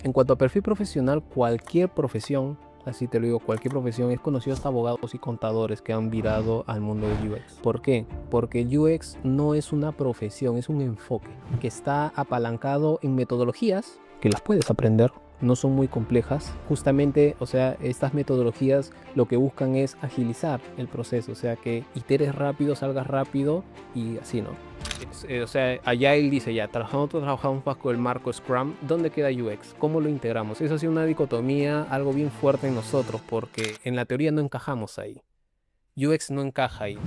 En cuanto a perfil profesional, cualquier profesión, así te lo digo, cualquier profesión, es conocido hasta abogados y contadores que han virado al mundo del UX. ¿Por qué? Porque el UX no es una profesión, es un enfoque que está apalancado en metodologías que las puedes aprender, no son muy complejas. Justamente, o sea, estas metodologías lo que buscan es agilizar el proceso, o sea, que iteres rápido, salgas rápido y así, ¿no? O sea, allá él dice ya, trabajamos bajo el marco Scrum, ¿dónde queda UX? ¿Cómo lo integramos? Eso ha sido una dicotomía, algo bien fuerte en nosotros, porque en la teoría no encajamos ahí. UX no encaja ahí.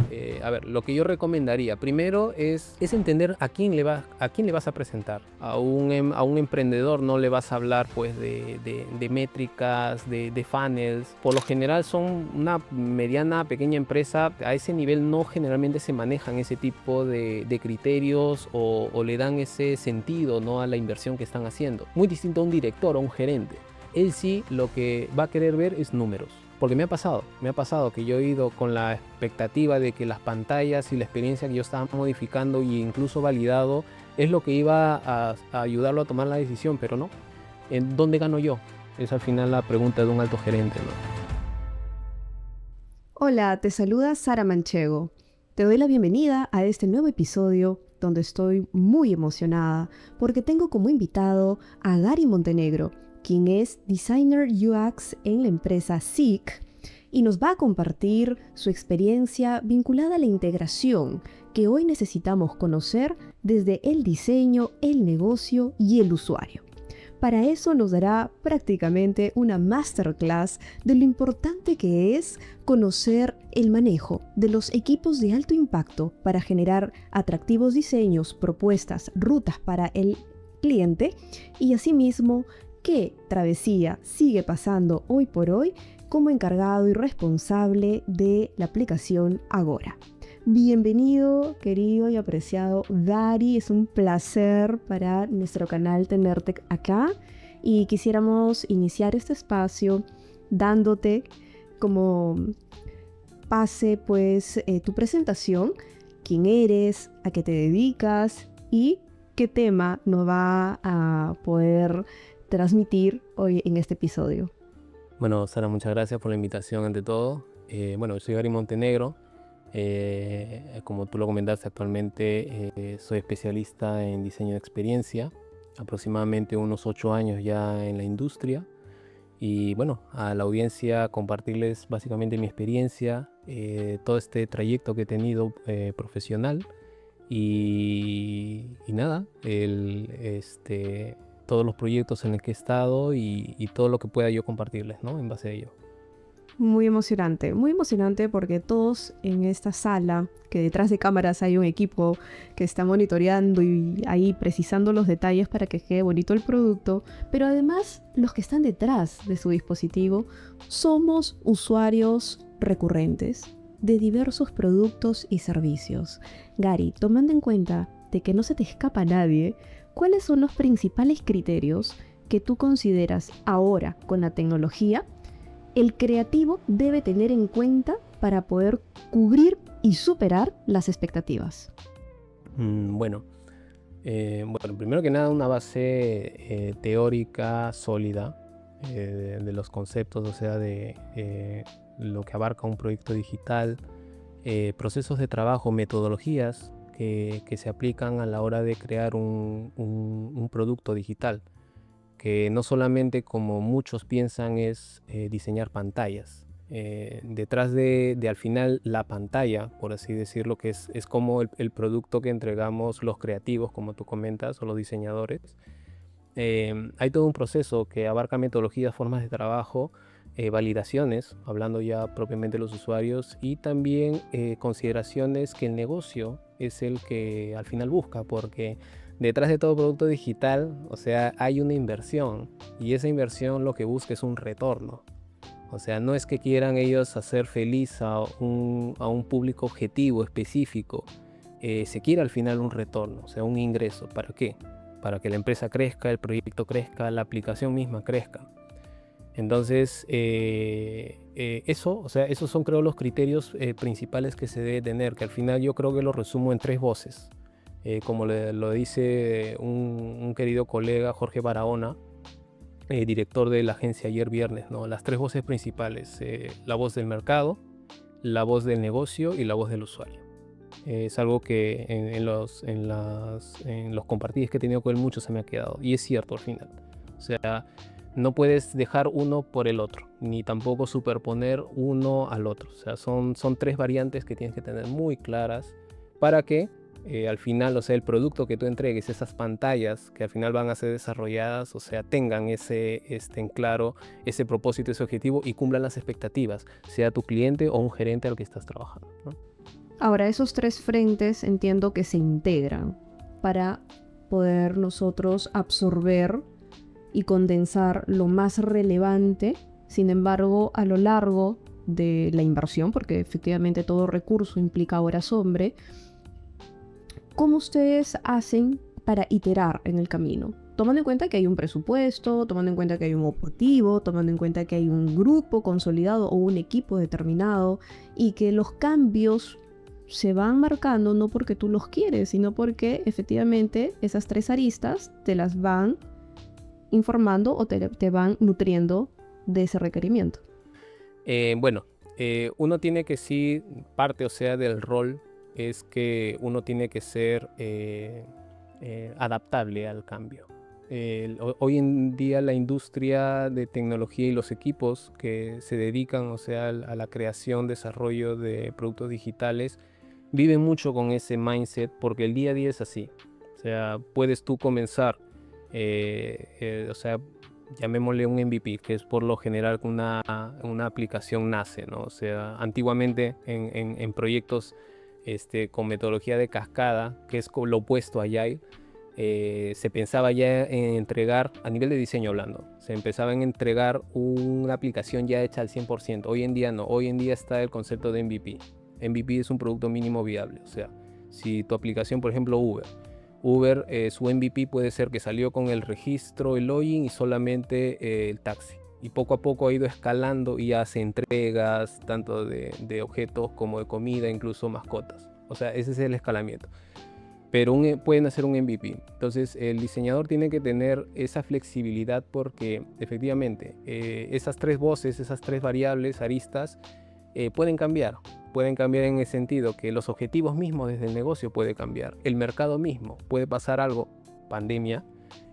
A ver, lo que yo recomendaría primero es entender a quién le vas a presentar. A un emprendedor no le vas a hablar pues de métricas, de funnels. Por lo general son una mediana, pequeña empresa. A ese nivel no generalmente se manejan ese tipo de criterios o le dan ese sentido, ¿no?, a la inversión que están haciendo. Muy distinto a un director o un gerente. Él sí lo que va a querer ver es números. Porque me ha pasado que yo he ido con la expectativa de que las pantallas y la experiencia que yo estaba modificando e incluso validado es lo que iba a ayudarlo a tomar la decisión, pero no. ¿En dónde gano yo? Es al final la pregunta de un alto gerente, ¿no? Hola, te saluda Sara Manchego. Te doy la bienvenida a este nuevo episodio donde estoy muy emocionada porque tengo como invitado a Gary Montenegro, quien es Designer UX en la empresa Seek y nos va a compartir su experiencia vinculada a la integración que hoy necesitamos conocer desde el diseño, el negocio y el usuario. Para eso nos dará prácticamente una masterclass de lo importante que es conocer el manejo de los equipos de alto impacto para generar atractivos diseños, propuestas, rutas para el cliente y asimismo qué travesía sigue pasando hoy por hoy como encargado y responsable de la aplicación Agora. Bienvenido, querido y apreciado Dari, es un placer para nuestro canal tenerte acá y quisiéramos iniciar este espacio dándote como pase pues tu presentación, quién eres, a qué te dedicas y qué tema nos va a poder transmitir hoy en este episodio. Bueno, Sara, muchas gracias por la invitación ante todo. Bueno, soy Gary Montenegro. Como tú lo comentaste, actualmente soy especialista en diseño de experiencia, aproximadamente unos 8 años ya en la industria. Y bueno, a la audiencia compartirles básicamente mi experiencia, todo este trayecto que he tenido profesional y nada, todos los proyectos en los que he estado y todo lo que pueda yo compartirles, ¿no?, en base a ello. Muy emocionante porque todos en esta sala, que detrás de cámaras hay un equipo que está monitoreando y ahí precisando los detalles para que quede bonito el producto, pero además los que están detrás de su dispositivo somos usuarios recurrentes de diversos productos y servicios. Gary, tomando en cuenta de que no se te escapa a nadie, ¿cuáles son los principales criterios que tú consideras ahora con la tecnología el creativo debe tener en cuenta para poder cubrir y superar las expectativas? Bueno, primero que nada una base teórica sólida de los conceptos, o sea, de lo que abarca un proyecto digital, procesos de trabajo, metodologías que se aplican a la hora de crear un producto digital, que no solamente como muchos piensan es diseñar pantallas. Detrás de al final la pantalla, por así decirlo, que es como el producto que entregamos los creativos, como tú comentas, o los diseñadores. Hay todo un proceso que abarca metodologías, formas de trabajo, validaciones, hablando ya propiamente de los usuarios, y también consideraciones que el negocio es el que al final busca, porque detrás de todo producto digital, o sea, hay una inversión, y esa inversión lo que busca es un retorno. O sea, no es que quieran ellos hacer feliz a un público objetivo específico. Se quiere al final un retorno, o sea, un ingreso. ¿Para qué? Para que la empresa crezca, el proyecto crezca, la aplicación misma crezca. Entonces, eso, o sea, esos son, creo, los criterios principales que se debe tener, que al final yo creo que lo resumo en 3 voces. Como lo dice un querido colega, Jorge Barahona, director de la agencia ayer viernes, ¿no? Las tres voces principales, la voz del mercado, la voz del negocio y la voz del usuario. Es algo que en los compartidos que he tenido con él mucho se me ha quedado. Y es cierto al final. O sea, no puedes dejar uno por el otro, ni tampoco superponer uno al otro. O sea, son tres variantes que tienes que tener muy claras para que al final, o sea, el producto que tú entregues, esas pantallas que al final van a ser desarrolladas, o sea, tengan en claro ese propósito, ese objetivo y cumplan las expectativas, sea tu cliente o un gerente al que estás trabajando, ¿no? Ahora, esos tres frentes entiendo que se integran para poder nosotros absorber y condensar lo más relevante. Sin embargo, a lo largo de la inversión, porque efectivamente todo recurso implica horas hombre, ¿cómo ustedes hacen para iterar en el camino? Tomando en cuenta que hay un presupuesto, tomando en cuenta que hay un objetivo, tomando en cuenta que hay un grupo consolidado o un equipo determinado y que los cambios se van marcando no porque tú los quieres, sino porque efectivamente esas tres aristas te las van informando o te van nutriendo de ese requerimiento. Uno tiene que sí, parte, o sea, del rol es que uno tiene que ser adaptable al cambio. Hoy en día la industria de tecnología y los equipos que se dedican, o sea, a la creación, desarrollo de productos digitales, viven mucho con ese mindset porque el día a día es así. O sea, puedes tú comenzar, o sea, llamémosle un MVP, que es por lo general que una aplicación nace, ¿no? O sea, antiguamente en proyectos con metodología de cascada, que es lo opuesto a Agile, se pensaba ya en entregar, a nivel de diseño hablando, se empezaba en entregar una aplicación ya hecha al 100%. Hoy en día no, hoy en día está el concepto de MVP. MVP es un producto mínimo viable, o sea, si tu aplicación, por ejemplo Uber, su MVP puede ser que salió con el registro, el login y solamente el taxi. Y poco a poco ha ido escalando y hace entregas tanto de objetos como de comida, incluso mascotas. O sea, ese es el escalamiento. Pero pueden hacer un MVP. Entonces el diseñador tiene que tener esa flexibilidad porque efectivamente esas tres voces, esas tres variables, aristas, pueden cambiar. Pueden cambiar en el sentido que los objetivos mismos desde el negocio puede cambiar. El mercado mismo puede pasar algo, pandemia,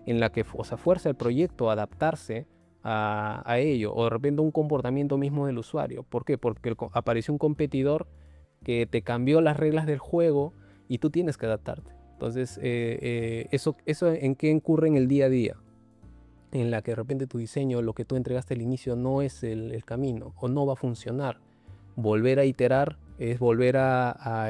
en la que fuerza el proyecto a adaptarse a ello. O de repente un comportamiento mismo del usuario. ¿Por qué? Porque apareció un competidor que te cambió las reglas del juego y tú tienes que adaptarte. Entonces, eso ¿en qué incurre en el día a día? En la que de repente tu diseño, lo que tú entregaste al inicio no es el camino o no va a funcionar. Volver a iterar es volver a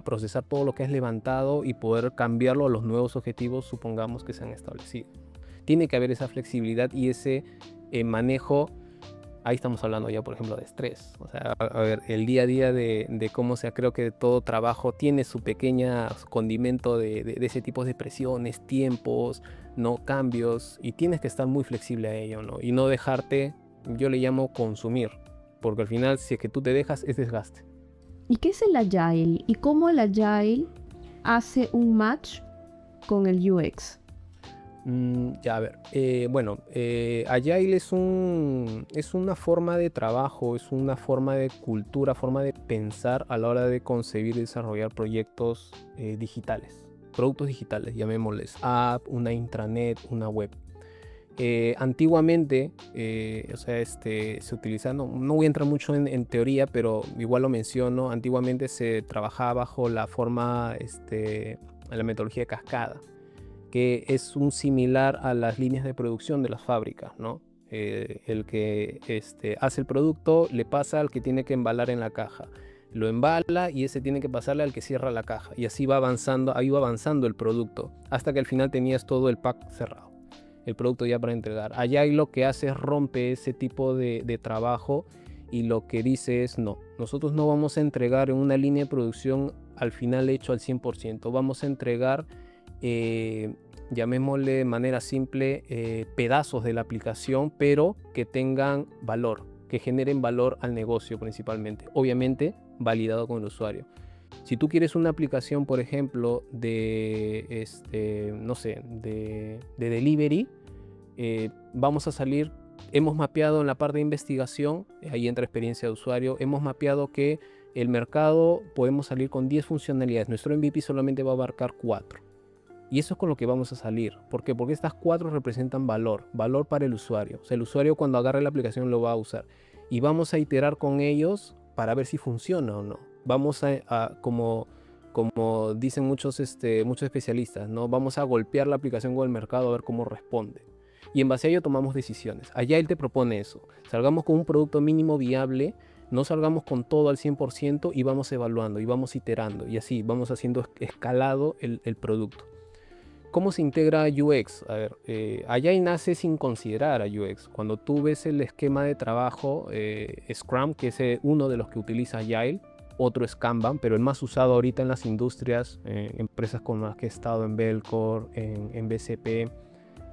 procesar todo lo que has levantado y poder cambiarlo a los nuevos objetivos, supongamos, que se han establecido. Tiene que haber esa flexibilidad y ese manejo. Ahí estamos hablando ya, por ejemplo, de estrés. O sea, a ver, el día a día de cómo sea, creo que todo trabajo tiene su pequeña condimento de ese tipo de presiones, tiempos, no cambios, y tienes que estar muy flexible a ello, ¿no? Y no dejarte, yo le llamo consumir, porque al final, si es que tú te dejas, es desgaste. ¿Y qué es el Agile? ¿Y cómo el Agile hace un match con el UX? Ya, a ver, Agile es una forma de trabajo, es una forma de cultura, forma de pensar a la hora de concebir y desarrollar proyectos digitales, productos digitales, llamémosles app, una intranet, una web. Antiguamente, se utiliza, no voy a entrar mucho en teoría, pero igual lo menciono, antiguamente se trabajaba bajo la forma, la metodología de cascada, que es un similar a las líneas de producción de las fábricas, ¿no? El que hace el producto le pasa al que tiene que embalar en la caja, lo embala y ese tiene que pasarle al que cierra la caja, y así va avanzando, ahí va avanzando el producto, hasta que al final tenías todo el pack cerrado, el producto ya para entregar. Allá lo que hace es rompe ese tipo de trabajo y lo que dice es no, nosotros no vamos a entregar en una línea de producción al final hecho al 100%, vamos a entregar llamémosle de manera simple pedazos de la aplicación, pero que tengan valor, que generen valor al negocio principalmente, obviamente validado con el usuario. Si tú quieres una aplicación, por ejemplo, de delivery, vamos a salir, hemos mapeado en la parte de investigación, ahí entra experiencia de usuario, hemos mapeado que el mercado podemos salir con 10 funcionalidades, nuestro MVP solamente va a abarcar 4. Y eso es con lo que vamos a salir. ¿Por qué? Porque estas 4 representan valor para el usuario. O sea, el usuario cuando agarre la aplicación lo va a usar. Y vamos a iterar con ellos para ver si funciona o no. Vamos como dicen muchos especialistas, ¿no? Vamos a golpear la aplicación con el mercado a ver cómo responde. Y en base a ello tomamos decisiones. Agile te propone eso. Salgamos con un producto mínimo viable, no salgamos con todo al 100% y vamos evaluando y vamos iterando. Y así vamos haciendo escalado el producto. ¿Cómo se integra a UX? A ver, Agile nace sin considerar a UX. Cuando tú ves el esquema de trabajo, Scrum, que es uno de los que utiliza Agile, otro es Kanban, pero el más usado ahorita en las industrias, empresas con las que he estado en Belcor, en BCP,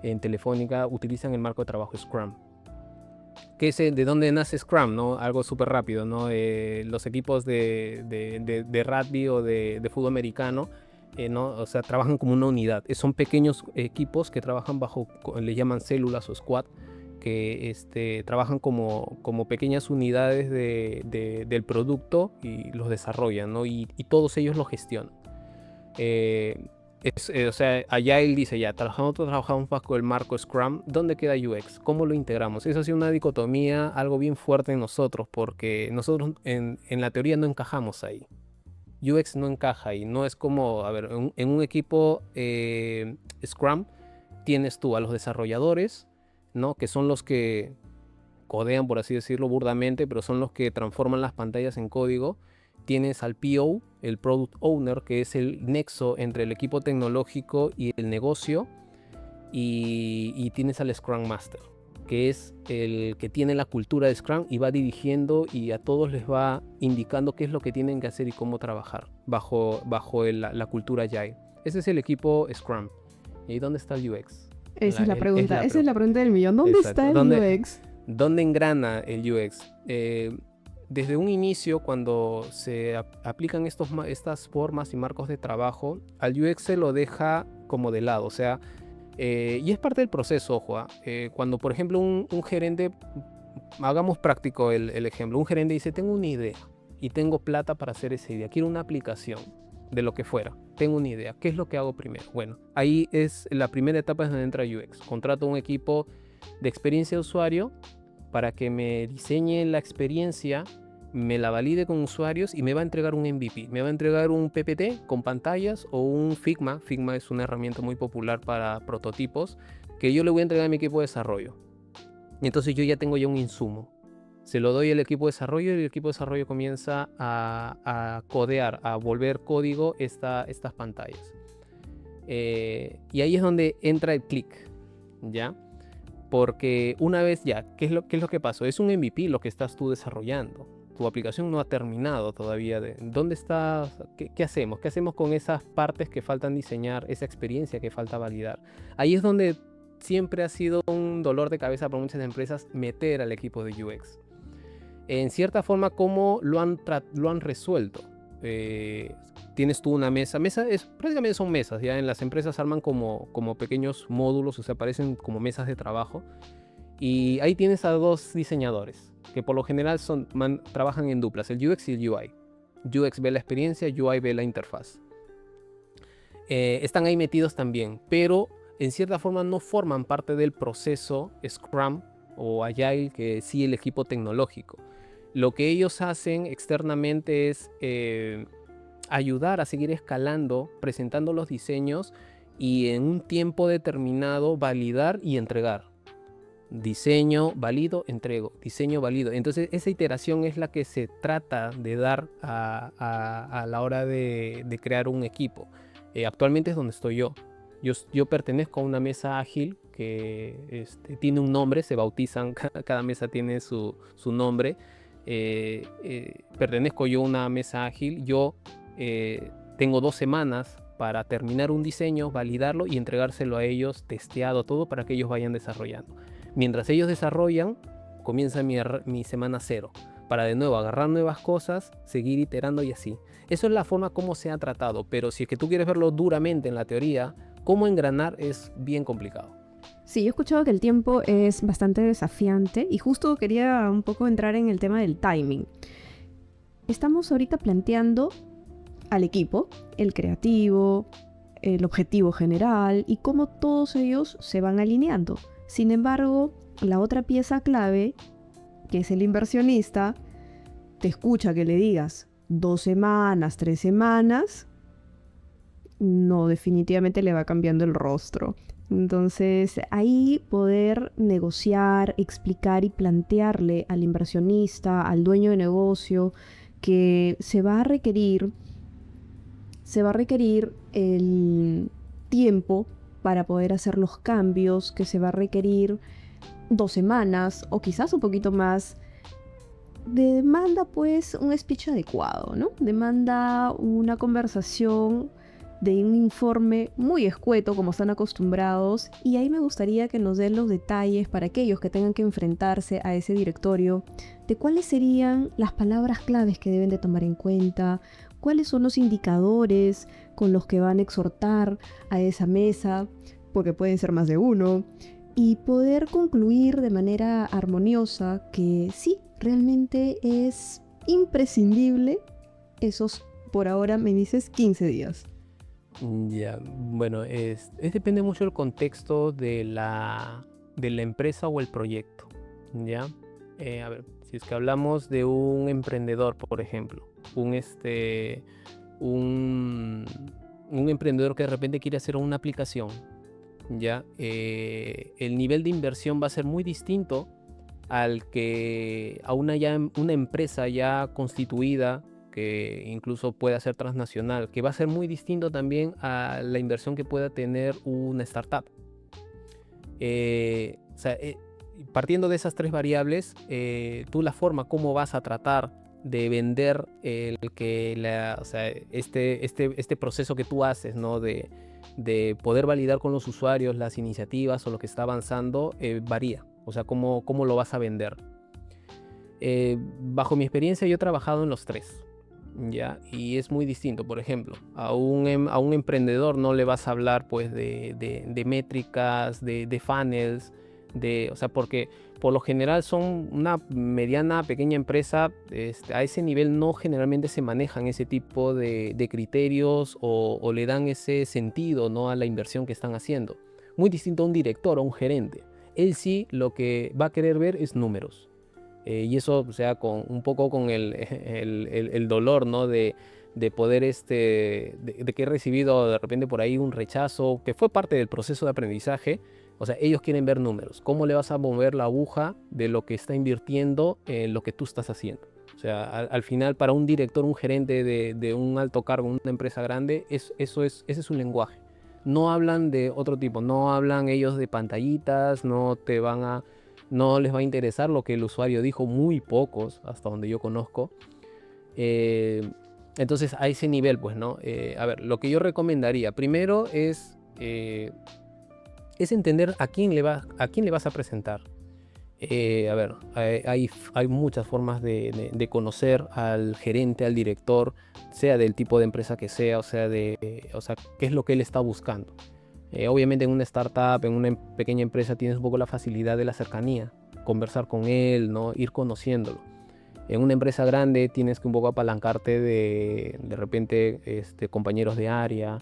en Telefónica, utilizan el marco de trabajo Scrum. ¿De dónde nace Scrum? ¿No? Algo súper rápido, ¿no? Los equipos de rugby o de fútbol americano, ¿no? O sea, trabajan como una unidad. Son pequeños equipos que trabajan le llaman células o squad, que trabajan como pequeñas unidades del producto y los desarrollan, ¿no? Y todos ellos lo gestionan. O sea, allá él dice, ya, trabajamos bajo el marco Scrum, ¿dónde queda UX? ¿Cómo lo integramos? Eso ha sido una dicotomía, algo bien fuerte en nosotros, porque nosotros en la teoría no encajamos ahí. UX no encaja ahí, no es como, a ver, en un equipo Scrum tienes tú a los desarrolladores, ¿no? Que son los que codean, por así decirlo, burdamente, pero son los que transforman las pantallas en código. Tienes al PO, el Product Owner, que es el nexo entre el equipo tecnológico y el negocio, y tienes al Scrum Master, que es el que tiene la cultura de Scrum y va dirigiendo y a todos les va indicando qué es lo que tienen que hacer y cómo trabajar bajo la cultura Agile. Ese es el equipo Scrum. ¿Y dónde está el UX? Esa es la pregunta. Esa es la pregunta del millón. ¿Dónde está el UX? ¿Dónde engrana el UX? Desde un inicio, cuando se aplican estas formas y marcos de trabajo, al UX se lo deja como de lado. O sea, y es parte del proceso, ojo. Cuando, por ejemplo, un gerente, hagamos práctico el ejemplo, un gerente dice, tengo una idea y tengo plata para hacer esa idea, quiero una aplicación de lo que fuera, tengo una idea, ¿qué es lo que hago primero? Bueno, ahí es la primera etapa, es donde entra UX. Contrato un equipo de experiencia de usuario para que me diseñe la experiencia, me la valide con usuarios y me va a entregar un MVP. Me va a entregar un PPT con pantallas o un Figma. Figma es una herramienta muy popular para prototipos que yo le voy a entregar a mi equipo de desarrollo. Y entonces yo ya tengo un insumo. Se lo doy al equipo de desarrollo y el equipo de desarrollo comienza a codear, a volver código estas pantallas. Y ahí es donde entra el clic, ¿ya? Porque una vez ya, ¿qué es lo que pasó? Es un MVP lo que estás tú desarrollando. Tu aplicación no ha terminado todavía. ¿Dónde está? ¿Qué hacemos? ¿Qué hacemos con esas partes que faltan diseñar, esa experiencia que falta validar? Ahí es donde siempre ha sido un dolor de cabeza para muchas empresas meter al equipo de UX. En cierta forma, ¿cómo lo han resuelto? Tienes tú una mesa, prácticamente son mesas, ya en las empresas arman como pequeños módulos, o sea, parecen como mesas de trabajo, y ahí tienes a dos diseñadores, que por lo general trabajan en duplas, el UX y el UI. UX ve la experiencia, UI ve la interfaz. Están ahí metidos también, pero en cierta forma no forman parte del proceso Scrum o Agile que sí el equipo tecnológico. Lo que ellos hacen externamente es ayudar a seguir escalando, presentando los diseños y en un tiempo determinado validar y entregar. Diseño, valido, entrego. Diseño, valido. Entonces esa iteración es la que se trata de dar a la hora de crear un equipo. Actualmente es donde estoy yo. Yo pertenezco a una mesa ágil que tiene un nombre, se bautizan, cada mesa tiene su nombre. Pertenezco yo a una mesa ágil. Yo tengo 2 semanas para terminar un diseño, validarlo y entregárselo a ellos testeado todo para que ellos vayan desarrollando. Mientras ellos desarrollan, comienza mi semana 0 para de nuevo agarrar nuevas cosas, seguir iterando y así. Eso es la forma como se ha tratado, pero si es que tú quieres verlo duramente en la teoría, cómo engranar es bien complicado. Sí, yo he escuchado que el tiempo es bastante desafiante y justo quería un poco entrar en el tema del timing. Estamos ahorita planteando al equipo, el creativo, el objetivo general y cómo todos ellos se van alineando. Sin embargo, la otra pieza clave, que es el inversionista, te escucha que le digas 2 semanas, 3 semanas, no, definitivamente le va cambiando el rostro. Entonces, ahí poder negociar, explicar y plantearle al inversionista, al dueño de negocio, que se va a requerir el tiempo para poder hacer los cambios, que se va a requerir 2 semanas o quizás un poquito más. Demanda pues un speech adecuado, ¿no? Demanda una conversación de un informe muy escueto como están acostumbrados, y ahí me gustaría que nos den los detalles para aquellos que tengan que enfrentarse a ese directorio de cuáles serían las palabras claves que deben de tomar en cuenta, cuáles son los indicadores con los que van a exhortar a esa mesa, porque pueden ser más de uno, y poder concluir de manera armoniosa que sí, realmente es imprescindible esos, por ahora me dices, 15 días. Ya, bueno, depende mucho del contexto de la empresa o el proyecto, ¿ya? A ver, si es que hablamos de un emprendedor, por ejemplo, un, un emprendedor que de repente quiere hacer una aplicación, ¿ya? El nivel de inversión va a ser muy distinto a una empresa ya constituida, que incluso pueda ser transnacional, que va a ser muy distinto también a la inversión que pueda tener una startup. O sea, partiendo de esas tres variables, tú la forma como vas a tratar de vender o sea, este proceso que tú haces, ¿no? De poder validar con los usuarios las iniciativas o lo que está avanzando, varía. O sea, cómo lo vas a vender. Bajo mi experiencia, yo he trabajado en los tres, ¿ya? Y es muy distinto. Por ejemplo, a un emprendedor no le vas a hablar pues de métricas, de funnels, o sea, porque por lo general son una mediana, pequeña empresa. A ese nivel no generalmente se manejan ese tipo de criterios o le dan ese sentido, ¿no? A la inversión que están haciendo. Muy distinto a un director o un gerente. Él sí lo que va a querer ver es números. Y eso, o sea, un poco con el dolor, ¿no? De poder, de que he recibido de repente por ahí un rechazo, que fue parte del proceso de aprendizaje. O sea, ellos quieren ver números. ¿Cómo le vas a mover la aguja de lo que está invirtiendo en lo que tú estás haciendo? O sea, al final, para un director, un gerente de un alto cargo en una empresa grande, ese es su lenguaje. No hablan de otro tipo, no hablan ellos de pantallitas, no les va a interesar lo que el usuario dijo, muy pocos, hasta donde yo conozco. Entonces, a ese nivel, pues, ¿no? A ver, lo que yo recomendaría primero es entender a quién le vas a presentar. A ver, hay muchas formas de conocer al gerente, al director, sea del tipo de empresa que sea, o sea, qué es lo que él está buscando. Obviamente en una startup, en una pequeña empresa, tienes un poco la facilidad de la cercanía, conversar con él, ¿no? Ir conociéndolo. En una empresa grande tienes que un poco apalancarte de repente compañeros de área,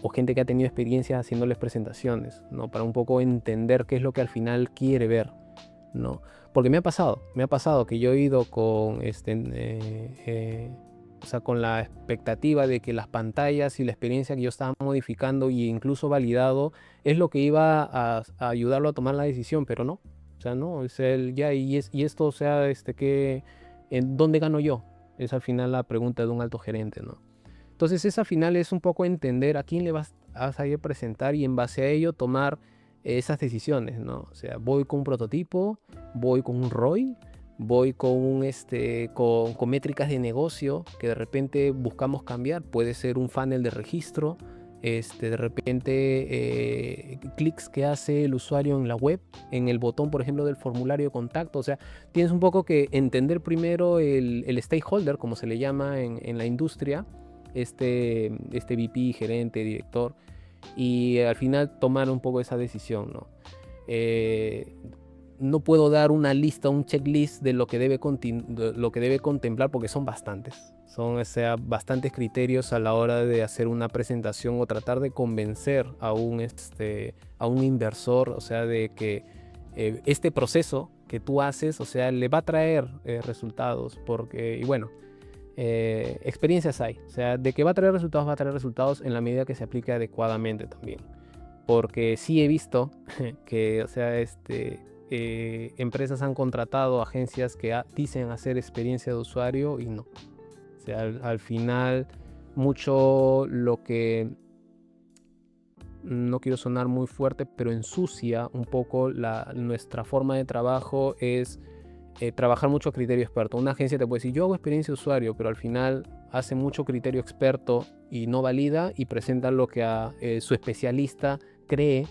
o gente que ha tenido experiencia haciéndoles presentaciones, ¿no? Para un poco entender qué es lo que al final quiere ver, ¿no? Porque me ha pasado que yo he ido con o sea, con la expectativa de que las pantallas y la experiencia que yo estaba modificando e incluso validado es lo que iba a ayudarlo a tomar la decisión, pero no. O sea, no, es el ya, y esto, o sea, ¿en dónde gano yo? Es al final la pregunta de un alto gerente, ¿no? Entonces, esa final es un poco entender a quién le vas a ir a presentar y en base a ello tomar esas decisiones, ¿no? O sea, voy con un prototipo, voy con un ROI, voy con métricas de negocio que de repente buscamos cambiar. Puede ser un funnel de registro, de repente clics que hace el usuario en la web, en el botón, por ejemplo, del formulario de contacto. O sea, tienes un poco que entender primero el stakeholder, como se le llama en la industria, VP, gerente, director, y al final tomar un poco esa decisión, ¿no? No puedo dar una lista, un checklist de lo que debe contemplar porque son bastantes. Son, o sea, bastantes criterios a la hora de hacer una presentación o tratar de convencer a un inversor, o sea, de que este proceso que tú haces, o sea, le va a traer resultados, porque, y bueno, experiencias hay, o sea, de que va a traer resultados en la medida que se aplique adecuadamente también, porque sí he visto que, o sea, empresas han contratado agencias que dicen hacer experiencia de usuario y no. O sea, al final, mucho lo que, no quiero sonar muy fuerte, pero ensucia un poco nuestra forma de trabajo es trabajar mucho a criterio experto. Una agencia te puede decir, yo hago experiencia de usuario, pero al final hace mucho criterio experto y no valida y presenta lo que su especialista cree,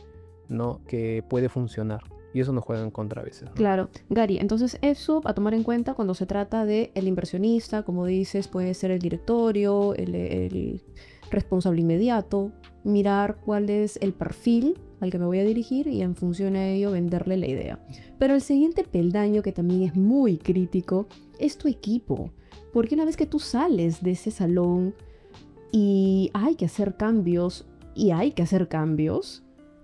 ¿no?, que puede funcionar. Y eso nos juega en contra a veces, ¿no? Claro, Gary, entonces eso a tomar en cuenta cuando se trata de el inversionista, como dices, puede ser el directorio, el responsable inmediato, mirar cuál es el perfil al que me voy a dirigir y en función a ello venderle la idea. Pero el siguiente peldaño que también es muy crítico es tu equipo, porque una vez que tú sales de ese salón y hay que hacer cambios,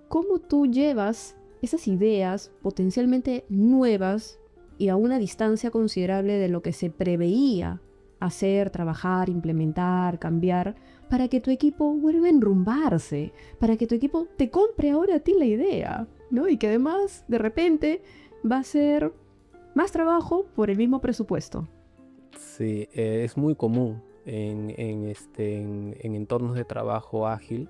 ¿cómo tú llevas esas ideas potencialmente nuevas y a una distancia considerable de lo que se preveía hacer, trabajar, implementar, cambiar, para que tu equipo vuelva a enrumbarse, para que tu equipo te compre ahora a ti la idea, ¿no? Y que además, de repente, va a ser más trabajo por el mismo presupuesto? Sí, es muy común en entornos de trabajo ágil.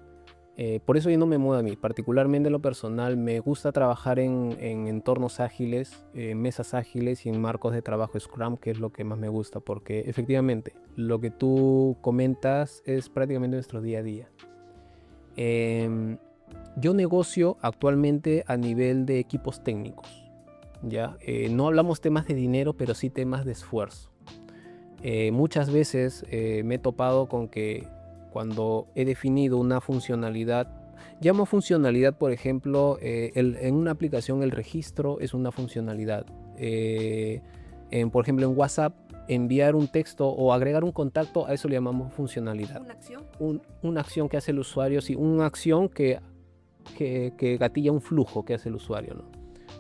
Por eso yo no me muevo a mí. Particularmente en lo personal, me gusta trabajar en entornos ágiles, mesas ágiles y en marcos de trabajo Scrum, que es lo que más me gusta, porque efectivamente lo que tú comentas es prácticamente nuestro día a día. Yo negocio actualmente a nivel de equipos técnicos, ¿ya? No hablamos temas de dinero, pero sí temas de esfuerzo. Muchas veces me he topado con que cuando he definido una funcionalidad, llamo funcionalidad, por ejemplo, en una aplicación el registro es una funcionalidad. Por ejemplo, en WhatsApp, enviar un texto o agregar un contacto, a eso le llamamos funcionalidad. ¿Una acción? Una acción que hace el usuario, sí, una acción que gatilla un flujo que hace el usuario, ¿no?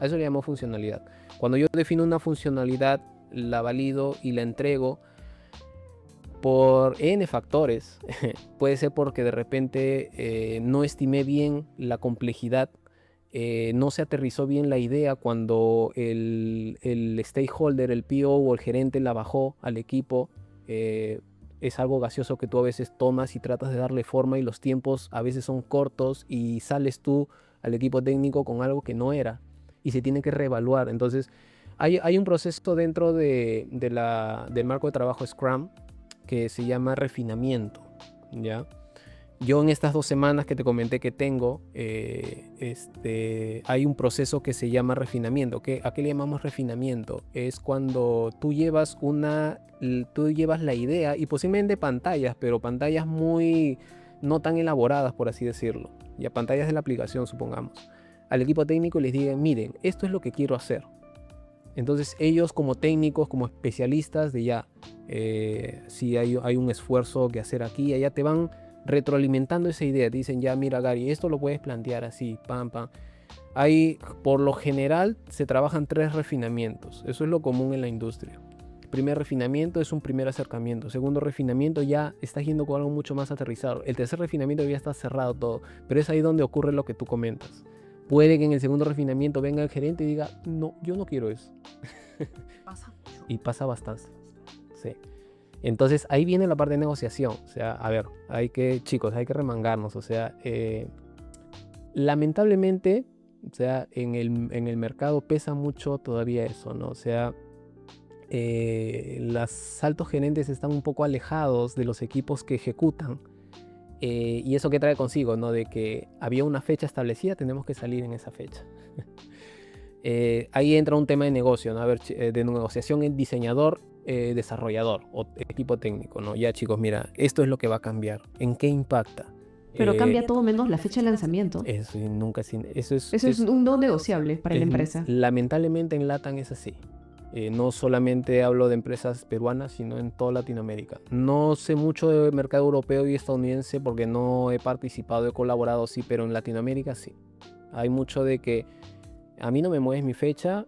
A eso le llamamos funcionalidad. Cuando yo defino una funcionalidad, la valido y la entrego por N factores. Puede ser porque de repente no estimé bien la complejidad, no se aterrizó bien la idea cuando el stakeholder, el PO o el gerente la bajó al equipo. Es algo gaseoso que tú a veces tomas y tratas de darle forma y los tiempos a veces son cortos y sales tú al equipo técnico con algo que no era y se tiene que reevaluar. Entonces hay un proceso dentro del marco de trabajo Scrum que se llama refinamiento, ¿ya? Yo en estas 2 semanas que te comenté que tengo, hay un proceso que se llama refinamiento. ¿A qué le llamamos refinamiento? Es cuando tú llevas la idea y posiblemente pantallas, pero pantallas muy no tan elaboradas, por así decirlo, ya pantallas de la aplicación, supongamos, al equipo técnico y les digan, miren, esto es lo que quiero hacer. Entonces ellos como técnicos, como especialistas de ya, si hay un esfuerzo que hacer aquí, allá te van retroalimentando esa idea. Te dicen, ya mira Gary, esto lo puedes plantear así, pam, pam. Por lo general se trabajan 3 refinamientos. Eso es lo común en la industria. El primer refinamiento es un primer acercamiento. Segundo refinamiento ya estás yendo con algo mucho más aterrizado. El tercer refinamiento ya está cerrado todo. Pero es ahí donde ocurre lo que tú comentas. Puede que en el segundo refinamiento venga el gerente y diga, no, yo no quiero eso. Pasa mucho. Y pasa bastante. Sí. Entonces ahí viene la parte de negociación. O sea, a ver, chicos, hay que remangarnos. O sea, lamentablemente, o sea, en el mercado pesa mucho todavía eso, ¿no? O sea, los altos gerentes están un poco alejados de los equipos que ejecutan. Y eso que trae consigo, ¿no? De que había una fecha establecida, tenemos que salir en esa fecha. Ahí entra un tema de negocio, ¿no? A ver, de negociación en diseñador, desarrollador o equipo técnico, ¿no? Ya chicos, mira, esto es lo que va a cambiar. ¿En qué impacta? Pero Eh, cambia todo menos la fecha de lanzamiento. eso y nunca sin, eso Eso es un no negociable para la empresa. lamentablemente en LATAM es así. No solamente hablo de empresas peruanas, sino en toda Latinoamérica. No sé mucho de mercado europeo y estadounidense porque no he participado, he colaborado, sí, pero en Latinoamérica sí. Hay mucho de que a mí no me mueves mi fecha,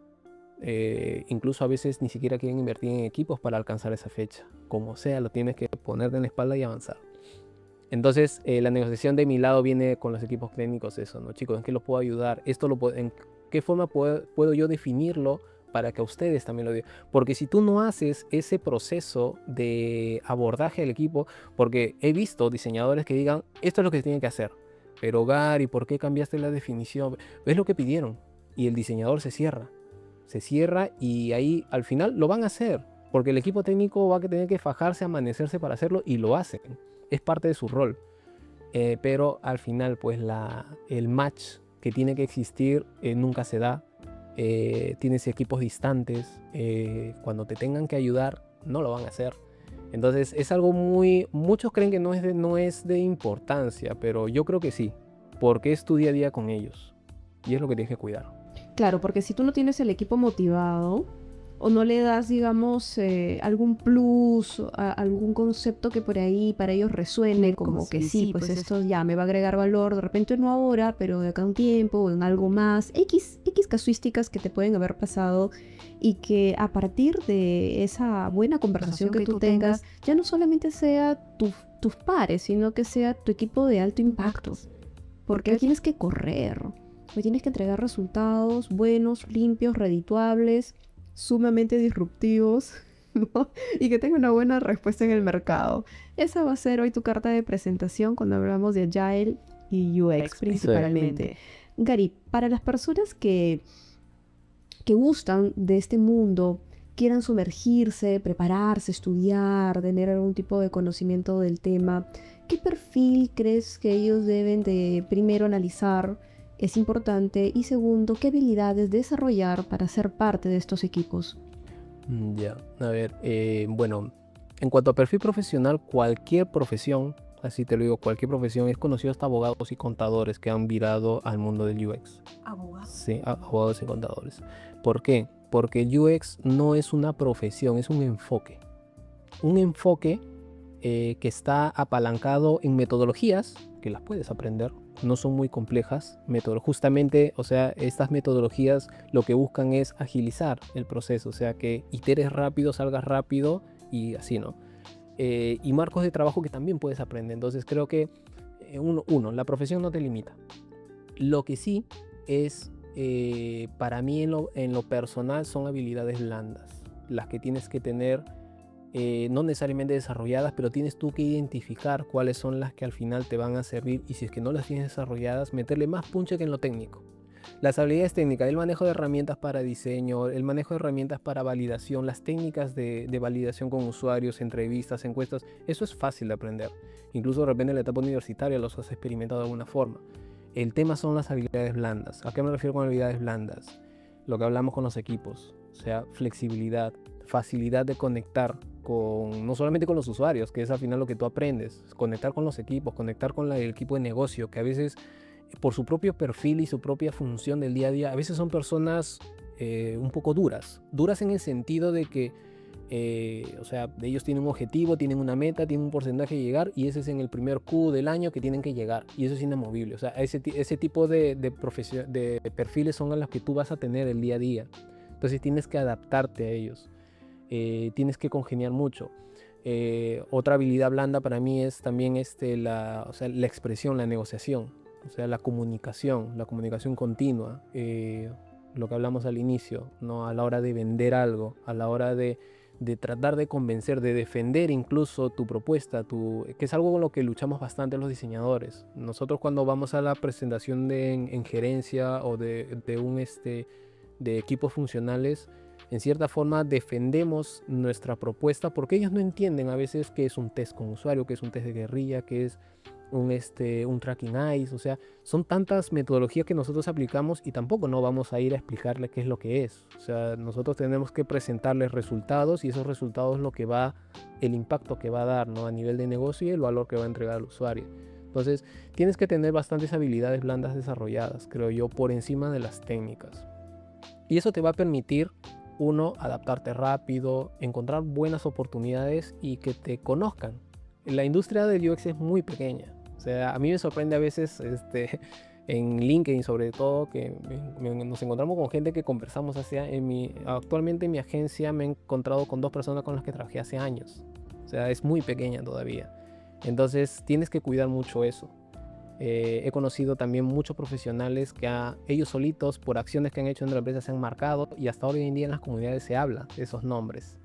incluso a veces ni siquiera quieren invertir en equipos para alcanzar esa fecha. Como sea, lo tienes que ponerte en la espalda y avanzar. Entonces, la negociación de mi lado viene con los equipos técnicos, eso, ¿no? Chicos, ¿en qué los puedo ayudar? ¿En qué forma puedo yo definirlo para que a ustedes también lo digan? Porque si tú no haces ese proceso de abordaje del equipo, porque he visto diseñadores que digan, esto es lo que se tiene que hacer, pero Gary, ¿por qué cambiaste la definición? ¿Ves lo que pidieron? Y el diseñador se cierra y ahí al final lo van a hacer, porque el equipo técnico va a tener que fajarse, amanecerse para hacerlo y lo hacen. Es parte de su rol. Pero al final, pues el match que tiene que existir nunca se da. Tienes equipos distantes. Cuando te tengan que ayudar, no lo van a hacer. Entonces es algo muchos creen que no es de importancia, pero yo creo que sí, porque es tu día a día con ellos. Y es lo que tienes que cuidar. Claro, porque si tú no tienes el equipo motivado o no le das, digamos, algún plus, algún concepto que por ahí para ellos resuene, como que sí, pues esto ya me va a agregar valor, de repente no ahora, pero de acá a un tiempo o en algo más, X casuísticas que te pueden haber pasado y que a partir de esa buena conversación que tú tengas, ya no solamente sea tus pares, sino que sea tu equipo de alto impacto, porque hoy tienes que correr. Hoy tienes que entregar resultados buenos, limpios, redituables, sumamente disruptivos, ¿no? Y que tenga una buena respuesta en el mercado. Esa va a ser hoy tu carta de presentación cuando hablamos de Agile y UX principalmente. Gary, para las personas que gustan de este mundo, quieran sumergirse, prepararse, estudiar, tener algún tipo de conocimiento del tema, ¿qué perfil crees que ellos deben de primero analizar? Es importante, y segundo, ¿qué habilidades desarrollar para ser parte de estos equipos? Ya, a ver, bueno, en cuanto a perfil profesional, cualquier profesión, así te lo digo, cualquier profesión es conocido hasta abogados y contadores que han virado al mundo del UX. ¿Abogados? Sí, abogados y contadores. ¿Por qué? Porque el UX no es una profesión, es un enfoque. Un enfoque que está apalancado en metodologías, que las puedes aprender, no son muy complejas. Justamente, o sea, estas metodologías lo que buscan es agilizar el proceso, o sea, que iteres rápido, salgas rápido y así, ¿no? Y marcos de trabajo que también puedes aprender. Entonces creo que, la profesión no te limita. Lo que sí es, para mí en lo personal, son habilidades blandas, las que tienes que tener, no necesariamente desarrolladas, pero tienes tú que identificar cuáles son las que al final te van a servir, y si es que no las tienes desarrolladas, meterle más punche que en lo técnico. Las habilidades técnicas, el manejo de herramientas para diseño, el manejo de herramientas para validación, las técnicas de validación con usuarios, entrevistas, encuestas, eso es fácil de aprender. Incluso de repente en la etapa universitaria los has experimentado de alguna forma. El tema son las habilidades blandas. ¿A qué me refiero con habilidades blandas? Lo que hablamos con los equipos, o sea, flexibilidad, facilidad de conectar no solamente con los usuarios, que es al final lo que tú aprendes, conectar con los equipos, conectar con el equipo de negocio, que a veces por su propio perfil y su propia función del día a día, a veces son personas un poco duras en el sentido de que, o sea, ellos tienen un objetivo, tienen una meta, tienen un porcentaje de llegar, y ese es en el primer Q del año que tienen que llegar, y eso es inamovible. O sea, ese tipo de perfiles son a los que tú vas a tener el día a día. Entonces tienes que adaptarte a ellos. Tienes que congeniar mucho. Otra habilidad blanda para mí es también la expresión, la negociación, o sea, la comunicación continua, lo que hablamos al inicio, ¿no? A la hora de vender algo, a la hora de tratar de convencer, de defender incluso tu propuesta, que es algo con lo que luchamos bastante los diseñadores. Nosotros cuando vamos a la presentación en gerencia o de equipos funcionales, en cierta forma defendemos nuestra propuesta porque ellos no entienden a veces qué es un test con usuario, qué es un test de guerrilla, qué es un tracking eyes. O sea, son tantas metodologías que nosotros aplicamos y tampoco no vamos a ir a explicarles qué es lo que es. O sea, nosotros tenemos que presentarles resultados, y esos resultados el impacto que va a dar, ¿no? A nivel de negocio, y el valor que va a entregar al usuario. Entonces, tienes que tener bastantes habilidades blandas desarrolladas, creo yo, por encima de las técnicas. Y eso te va a permitir, uno, adaptarte rápido, encontrar buenas oportunidades y que te conozcan. La industria del UX es muy pequeña. O sea, a mí me sorprende a veces en LinkedIn sobre todo que nos encontramos con gente que conversamos actualmente en mi agencia me he encontrado con 2 personas con las que trabajé hace años. O sea, es muy pequeña todavía. Entonces tienes que cuidar mucho eso. He conocido también muchos profesionales que ellos solitos, por acciones que han hecho en la empresa, se han marcado y hasta hoy en día en las comunidades se habla de esos nombres.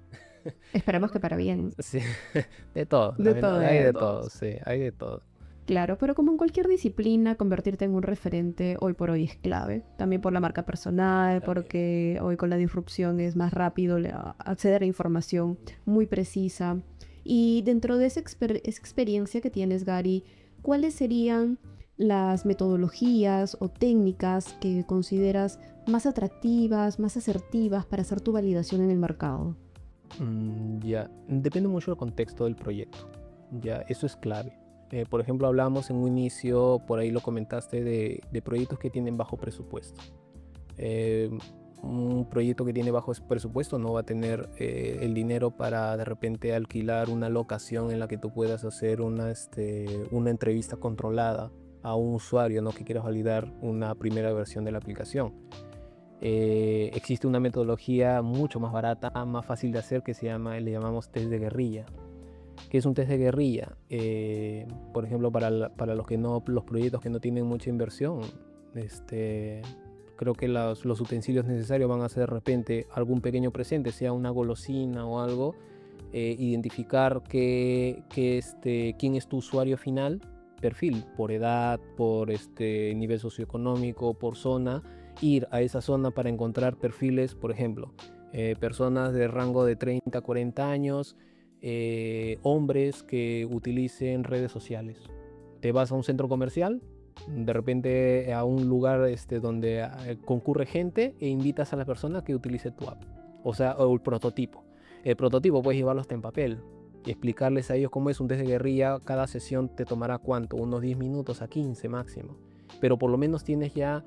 Esperemos que para bien. Sí, de todo. De todo, Hay de de todo. todo, sí, hay de todo. Claro, pero como en cualquier disciplina, convertirte en un referente hoy por hoy es clave. También por la marca personal, porque hoy con la disrupción es más rápido acceder a información muy precisa. Y dentro de esa experiencia que tienes, Gary, ¿cuáles serían las metodologías o técnicas que consideras más atractivas, más asertivas para hacer tu validación en el mercado? Ya, depende mucho del contexto del proyecto. Ya, eso es clave. Por ejemplo, hablamos en un inicio, por ahí lo comentaste, de proyectos que tienen bajo presupuesto. Un proyecto que tiene bajo presupuesto no va a tener el dinero para de repente alquilar una locación en la que tú puedas hacer una entrevista controlada a un usuario, ¿no?, que quieras validar una primera versión de la aplicación. Existe una metodología mucho más barata, más fácil de hacer, que le llamamos test de guerrilla. ¿Qué es un test de guerrilla? Por ejemplo, para los proyectos que no tienen mucha inversión, creo que los utensilios necesarios van a ser de repente algún pequeño presente, sea una golosina o algo, identificar quién es tu usuario final, perfil, por edad, por nivel socioeconómico, por zona, ir a esa zona para encontrar perfiles, por ejemplo, personas de rango de 30 a 40 años, hombres que utilicen redes sociales. Te vas a un centro comercial, de repente a un lugar donde concurre gente, e invitas a la persona que utilice tu app, o el prototipo. El prototipo puedes llevarlo hasta en papel y explicarles a ellos cómo es un test de guerrilla. Cada sesión te tomará ¿cuánto? Unos 10 minutos a 15 máximo, pero por lo menos tienes ya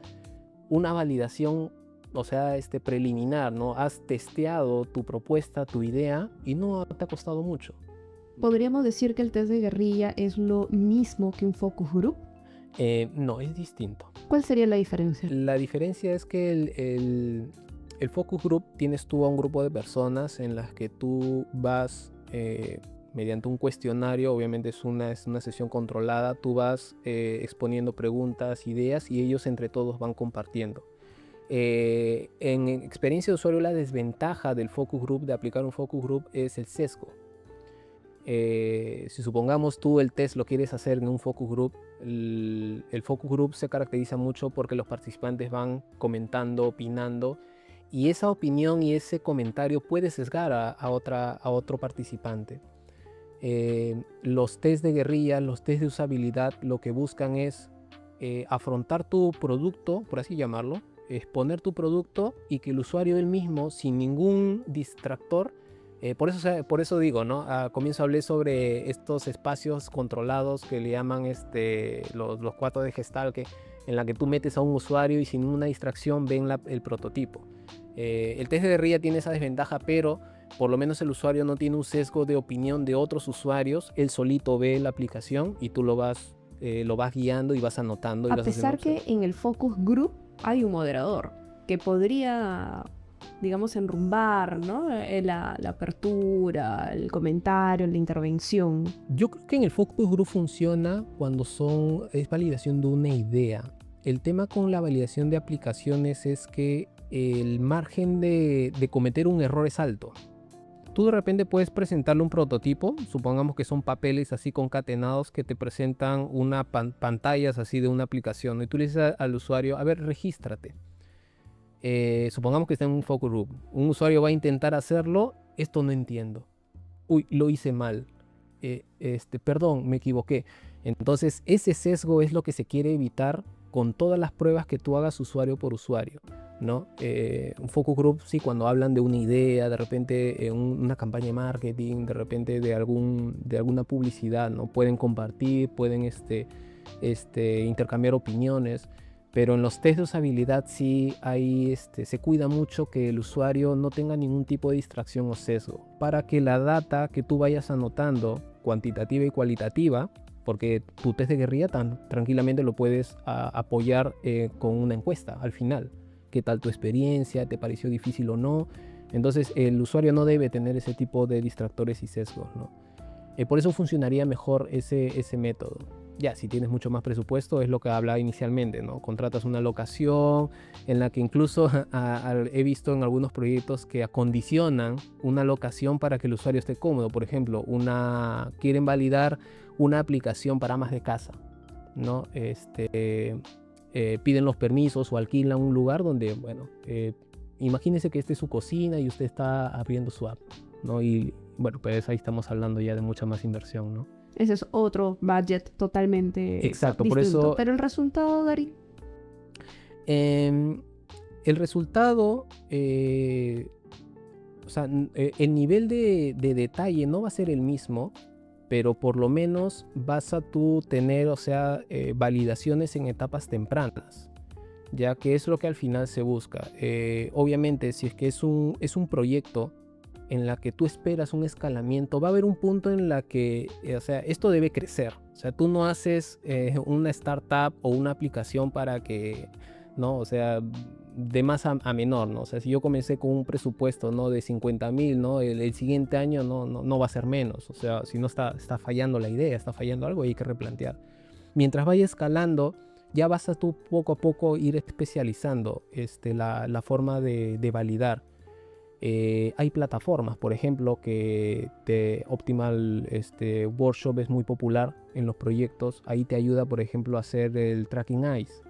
una validación, o sea, preliminar, ¿no? Has testeado tu propuesta, tu idea, y no te ha costado mucho. ¿Podríamos decir que el test de guerrilla es lo mismo que un focus group? No, es distinto. ¿Cuál sería la diferencia? La diferencia es que el focus group tienes tú a un grupo de personas en las que tú vas mediante un cuestionario, obviamente es una sesión controlada, tú vas exponiendo preguntas, ideas, y ellos entre todos van compartiendo. En experiencia de usuario, la desventaja del focus group, de aplicar un focus group, es el sesgo. Si supongamos tú el test lo quieres hacer en un focus group, el focus group se caracteriza mucho porque los participantes van comentando, opinando, y esa opinión y ese comentario puede sesgar a otro participante. Los test de guerrilla, los test de usabilidad, lo que buscan es afrontar tu producto, por así llamarlo, exponer tu producto, y que el usuario él mismo, sin ningún distractor, por eso digo, ¿no? Al comienzo hablé sobre estos espacios controlados que le llaman los 4 de Gestalt, en la que tú metes a un usuario y sin una distracción ven el prototipo. El test de guerrilla tiene esa desventaja, pero por lo menos el usuario no tiene un sesgo de opinión de otros usuarios. Él solito ve la aplicación y tú lo vas guiando y vas anotando. Y A pesar que en el focus group hay un moderador que podría, digamos, enrumbar, ¿no?, la apertura, el comentario, la intervención. Yo creo que en el focus group funciona cuando es validación de una idea. El tema con la validación de aplicaciones es que el margen de cometer un error es alto. Tú de repente puedes presentarle un prototipo, supongamos que son papeles así concatenados que te presentan pantallas así de una aplicación, ¿no? Y tú le dices al usuario, a ver, regístrate. Supongamos que está en un focus group. Un usuario va a intentar hacerlo, esto no entiendo. Uy, lo hice mal. Perdón, me equivoqué. Entonces, ese sesgo es lo que se quiere evitar con todas las pruebas que tú hagas usuario por usuario, ¿no? Un focus group, sí, cuando hablan de una idea, de repente una campaña de marketing, de repente de alguna publicidad, ¿no? Pueden compartir, pueden intercambiar opiniones. Pero en los test de usabilidad sí hay, se cuida mucho que el usuario no tenga ningún tipo de distracción o sesgo, para que la data que tú vayas anotando, cuantitativa y cualitativa, porque tu test de guerrilla tranquilamente lo puedes apoyar con una encuesta al final. ¿Qué tal tu experiencia? ¿Te pareció difícil o no? Entonces el usuario no debe tener ese tipo de distractores y sesgos, ¿no? Por eso funcionaría mejor ese método. Ya, si tienes mucho más presupuesto, es lo que hablaba inicialmente, ¿no? Contratas una locación en la que incluso he visto en algunos proyectos que acondicionan una locación para que el usuario esté cómodo. Por ejemplo, quieren validar una aplicación para amas de casa, ¿no? Piden los permisos o alquilan un lugar donde, bueno, imagínese que esta es su cocina y usted está abriendo su app, ¿no? Y bueno, pues ahí estamos hablando ya de mucha más inversión, ¿no? Ese es otro budget totalmente Exacto, distinto. por eso... Pero el resultado, Dari. El resultado, o sea, el nivel de detalle no va a ser el mismo, pero por lo menos vas a tú tener, o sea, validaciones en etapas tempranas, ya que es lo que al final se busca. Obviamente, si es que es un proyecto en la que tú esperas un escalamiento, va a haber un punto en la que, o sea, esto debe crecer. O sea, tú no haces una startup o una aplicación para que, ¿no? O sea, de más a menor, ¿no? O sea, si yo comencé con un presupuesto, ¿no? De 50,000, ¿no? El siguiente año no va a ser menos. O sea, si no está fallando la idea, está fallando algo y hay que replantear. Mientras vaya escalando, ya vas a tú poco a poco ir especializando la forma de validar. Hay plataformas, por ejemplo, que Optimal Workshop es muy popular en los proyectos. Ahí te ayuda, por ejemplo, a hacer el tracking eyes.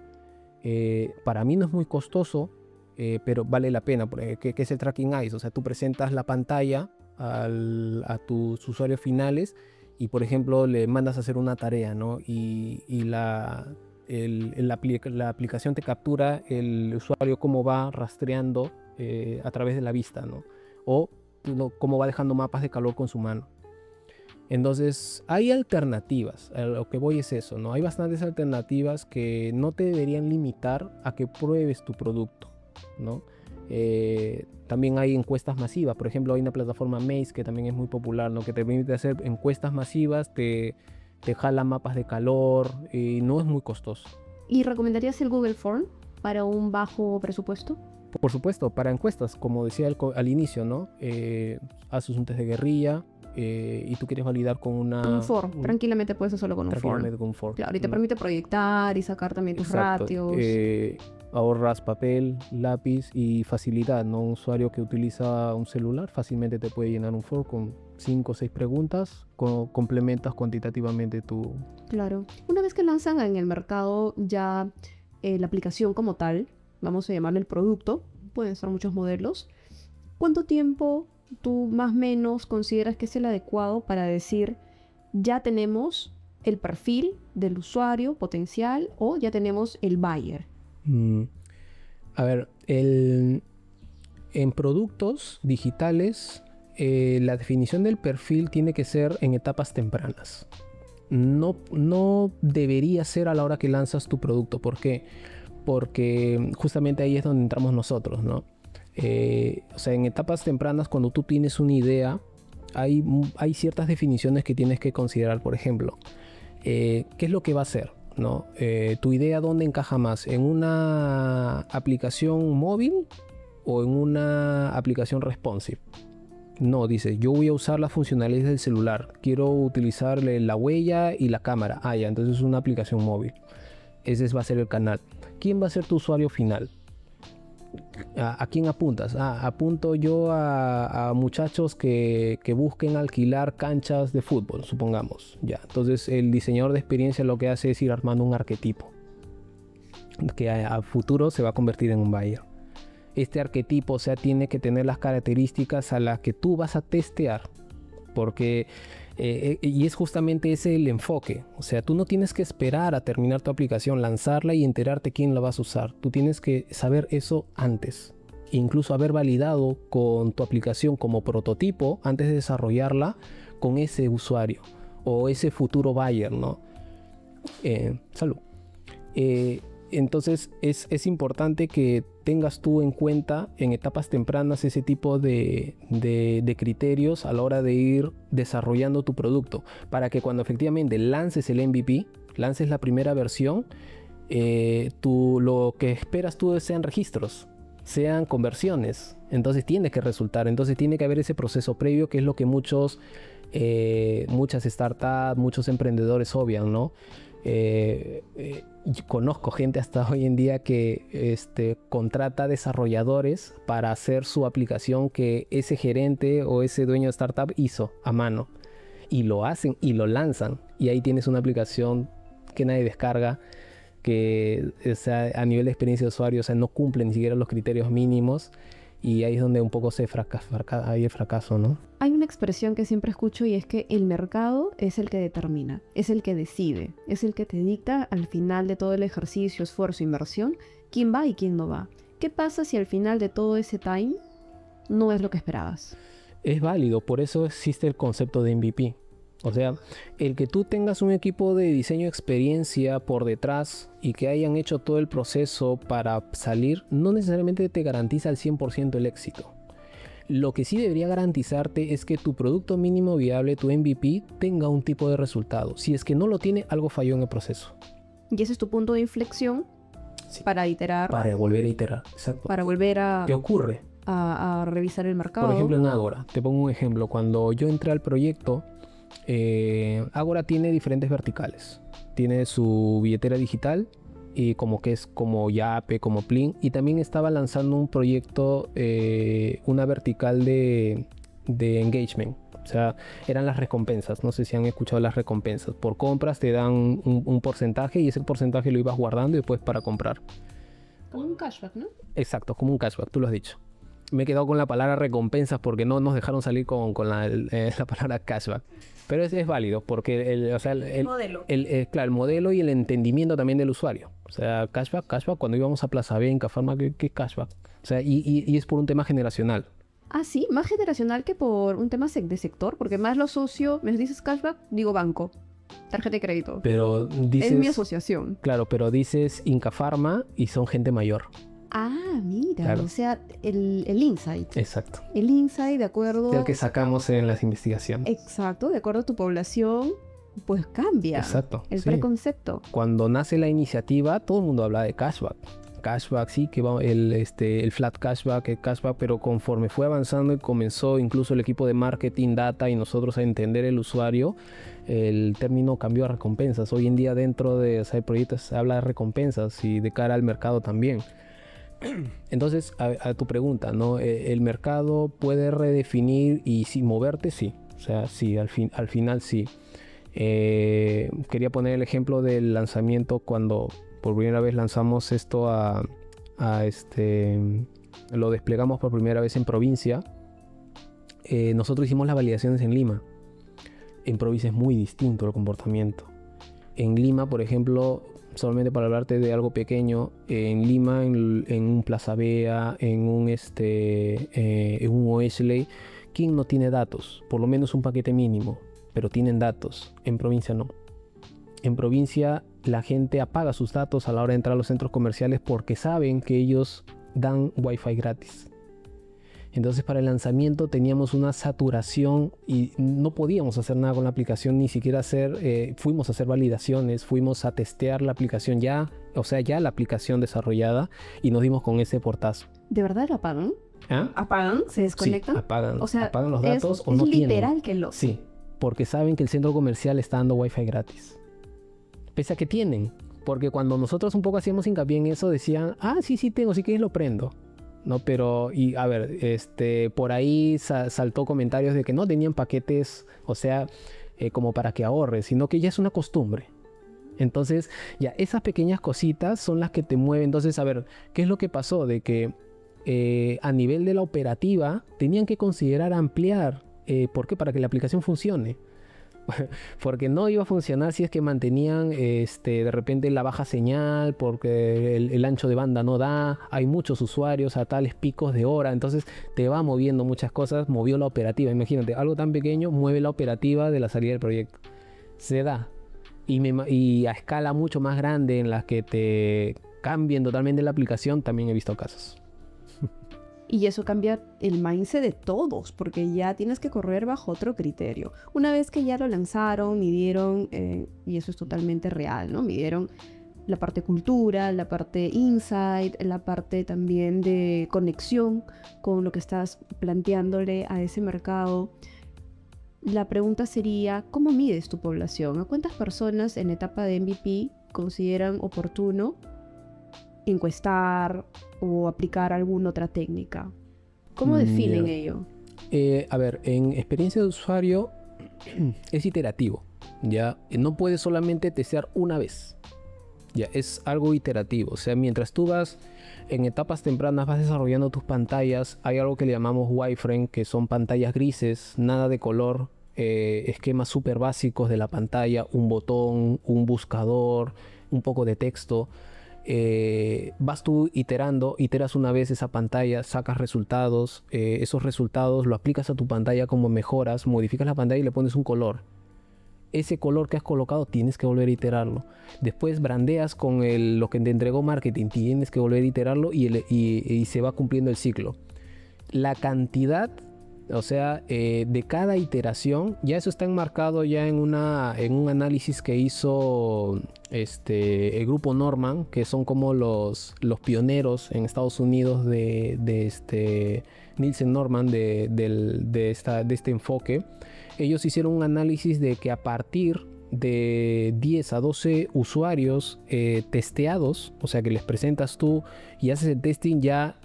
Para mí no es muy costoso, pero vale la pena. ¿Qué es el tracking eyes? O sea, tú presentas la pantalla a tus usuarios finales y, por ejemplo, le mandas a hacer una tarea, ¿no? Y la aplicación te captura el usuario cómo va rastreando a través de la vista, ¿no? O cómo va dejando mapas de calor con su mano. Entonces hay alternativas, a lo que voy es eso, ¿no? Hay bastantes alternativas que no te deberían limitar a que pruebes tu producto, ¿no? También hay encuestas masivas, por ejemplo hay una plataforma Maze que también es muy popular, ¿no? Que te permite hacer encuestas masivas, te jala mapas de calor y no es muy costoso. ¿Y recomendarías el Google Form para un bajo presupuesto? Por supuesto, para encuestas, como decía al inicio, ¿no? Haces un test de guerrilla y tú quieres validar con un form. Tranquilamente puedes hacerlo con un form. Claro, y te permite proyectar y sacar también tus ratios. Ahorras papel, lápiz y facilidad, ¿no? Un usuario que utiliza un celular fácilmente te puede llenar un form con 5 o 6 preguntas, complementas cuantitativamente tu... Claro. Una vez que lanzan en el mercado ya la aplicación como tal, vamos a llamarle el producto, pueden ser muchos modelos, ¿cuánto tiempo tú más o menos consideras que es el adecuado para decir ya tenemos el perfil del usuario potencial o ya tenemos el buyer? A ver, en productos digitales la definición del perfil tiene que ser en etapas tempranas. No debería ser a la hora que lanzas tu producto. ¿Por qué? Porque justamente ahí es donde entramos nosotros, ¿no? O sea, en etapas tempranas, cuando tú tienes una idea, hay ciertas definiciones que tienes que considerar. Por ejemplo, ¿qué es lo que va a hacer? ¿No? ¿Tu idea dónde encaja más? ¿En una aplicación móvil o en una aplicación responsive? No, dice, yo voy a usar las funcionalidades del celular. Quiero utilizar la huella y la cámara. Ya, entonces es una aplicación móvil. Ese va a ser el canal. ¿Quién va a ser tu usuario final? ¿A quién apuntas? Apunto yo a muchachos que busquen alquilar canchas de fútbol, supongamos. Ya, entonces el diseñador de experiencia lo que hace es ir armando un arquetipo que a futuro se va a convertir en un buyer. Este arquetipo, o sea, tiene que tener las características a las que tú vas a testear, porque y es justamente ese el enfoque. O sea, tú no tienes que esperar a terminar tu aplicación, lanzarla y enterarte quién la vas a usar. Tú tienes que saber eso antes, incluso haber validado con tu aplicación como prototipo antes de desarrollarla con ese usuario o ese futuro buyer, ¿no? Salud. Entonces es importante que tengas tú en cuenta en etapas tempranas ese tipo de criterios a la hora de ir desarrollando tu producto, para que cuando efectivamente lances el MVP, lances la primera versión, lo que esperas tú sean registros, sean conversiones. Entonces tiene que resultar, entonces tiene que haber ese proceso previo, que es lo que muchas startups, muchos emprendedores obvian, ¿no? Yo conozco gente hasta hoy en día que contrata desarrolladores para hacer su aplicación que ese gerente o ese dueño de startup hizo a mano, y lo hacen y lo lanzan, y ahí tienes una aplicación que nadie descarga, que a nivel de experiencia de usuario, no cumple ni siquiera los criterios mínimos, y ahí es donde un poco hay el fracaso, ¿no? Hay una expresión que siempre escucho, y es que el mercado es el que determina, es el que decide, es el que te dicta al final de todo el ejercicio, esfuerzo, inversión, quién va y quién no va. ¿Qué pasa si al final de todo ese time no es lo que esperabas? Es válido, por eso existe el concepto de MVP. O sea, el que tú tengas un equipo de diseño de experiencia por detrás y que hayan hecho todo el proceso para salir, no necesariamente te garantiza al 100% el éxito. Lo que sí debería garantizarte es que tu producto mínimo viable, tu MVP, tenga un tipo de resultado. Si es que no lo tiene, algo falló en el proceso. Y ese es tu punto de inflexión, sí, para iterar. Para volver a iterar, exacto. Para volver a... ¿Qué ocurre? A revisar el mercado. Por ejemplo, en Agora. Te pongo un ejemplo. Cuando yo entré al proyecto, Agora tiene diferentes verticales. Tiene su billetera digital, y como que es como Yape, como Plin, y también estaba lanzando un proyecto, una vertical de engagement. O sea, eran las recompensas. No sé si han escuchado las recompensas. Por compras te dan un porcentaje, y ese porcentaje lo ibas guardando y después para comprar. Como un cashback, ¿no? Exacto, como un cashback, tú lo has dicho. Me he quedado con la palabra recompensas porque no nos dejaron salir con la palabra cashback. Pero es válido porque el modelo. Claro, el modelo y el entendimiento también del usuario. O sea, cashback, cuando íbamos a Plaza B, en Cafarma, ¿qué cashback? O sea, y es por un tema generacional. Ah, sí, más generacional que por un tema de sector, porque más lo asocio, me dices cashback, digo banco, tarjeta de crédito. Pero dices... Es mi asociación. Claro, pero dices Inca Pharma y son gente mayor. Ah, mira, Claro. O sea, el insight. Exacto. El insight de acuerdo... Es el que sacamos en las investigaciones. Exacto, de acuerdo a tu población, pues cambia. Exacto. El sí. preconcepto. Cuando nace la iniciativa, todo el mundo habla de cashback. Cashback, sí, que va el flat cashback, el cashback, pero conforme fue avanzando y comenzó incluso el equipo de marketing, data y nosotros a entender el usuario, el término cambió a recompensas. Hoy en día dentro de proyectos se habla de recompensas, y de cara al mercado también. Entonces, a tu pregunta, ¿no? El mercado puede redefinir y sí, moverte, sí. O sea, sí, al final sí. Quería poner el ejemplo del lanzamiento cuando por primera vez lanzamos esto lo desplegamos por primera vez en provincia. Nosotros hicimos las validaciones en Lima. En provincia es muy distinto el comportamiento. En Lima, por ejemplo, solamente para hablarte de algo pequeño, en Lima, en un Plaza Vea, en un Oesley, ¿quién no tiene datos? Por lo menos un paquete mínimo, pero tienen datos. En provincia no. En provincia la gente apaga sus datos a la hora de entrar a los centros comerciales porque saben que ellos dan wifi gratis. Entonces para el lanzamiento teníamos una saturación y no podíamos hacer nada con la aplicación, ni siquiera fuimos a hacer validaciones, fuimos a testear la aplicación ya la aplicación desarrollada, y nos dimos con ese portazo. ¿De verdad la apagan? ¿Ah? ¿Apagan? ¿Se desconectan? Sí, apagan. O sea, apagan los datos es o no tienen. Es literal que lo... Sí, porque saben que el centro comercial está dando wifi gratis. Pese a que tienen, porque cuando nosotros un poco hacíamos hincapié en eso, decían, sí tengo, si quieres lo prendo. No, pero, y a ver, por ahí saltó comentarios de que no tenían paquetes, o sea, como para que ahorres, sino que ya es una costumbre. Entonces, ya esas pequeñas cositas son las que te mueven. Entonces, a ver, ¿qué es lo que pasó? De que a nivel de la operativa tenían que considerar ampliar. ¿Por qué? Para que la aplicación funcione. Porque no iba a funcionar si es que mantenían de repente la baja señal, porque el ancho de banda no da, hay muchos usuarios a tales picos de hora, entonces te va moviendo muchas cosas. Movió la operativa, imagínate, algo tan pequeño mueve la operativa de la salida del proyecto. Se da, y a escala mucho más grande en las que te cambien totalmente la aplicación, también he visto casos. Y eso cambia el mindset de todos, porque ya tienes que correr bajo otro criterio. Una vez que ya lo lanzaron, midieron, y eso es totalmente real, ¿no? Midieron la parte cultura, la parte insight, la parte también de conexión con lo que estás planteándole a ese mercado. La pregunta sería, ¿cómo mides tu población? ¿A cuántas personas en etapa de MVP consideran oportuno encuestar o aplicar alguna otra técnica? ¿Cómo definen ello? A ver, en experiencia de usuario es iterativo, ¿ya? No puedes solamente testear una vez, ya, es algo iterativo. O sea, mientras tú vas en etapas tempranas, vas desarrollando tus pantallas, hay algo que le llamamos wireframe, que son pantallas grises, nada de color, esquemas súper básicos de la pantalla, un botón, un buscador, un poco de texto. Vas tú iteras una vez esa pantalla, sacas resultados, esos resultados lo aplicas a tu pantalla como mejoras, modificas la pantalla y le pones un color. Ese color que has colocado tienes que volver a iterarlo. Después brandeas con lo que te entregó marketing, tienes que volver a iterarlo y se va cumpliendo el ciclo. La cantidad, o sea, de cada iteración, ya eso está enmarcado ya en un análisis que hizo el grupo Norman, que son como los pioneros en Estados Unidos de Nielsen Norman de este enfoque. Ellos hicieron un análisis de que a partir de 10 a 12 usuarios testeados, o sea que les presentas tú y haces el testing, ya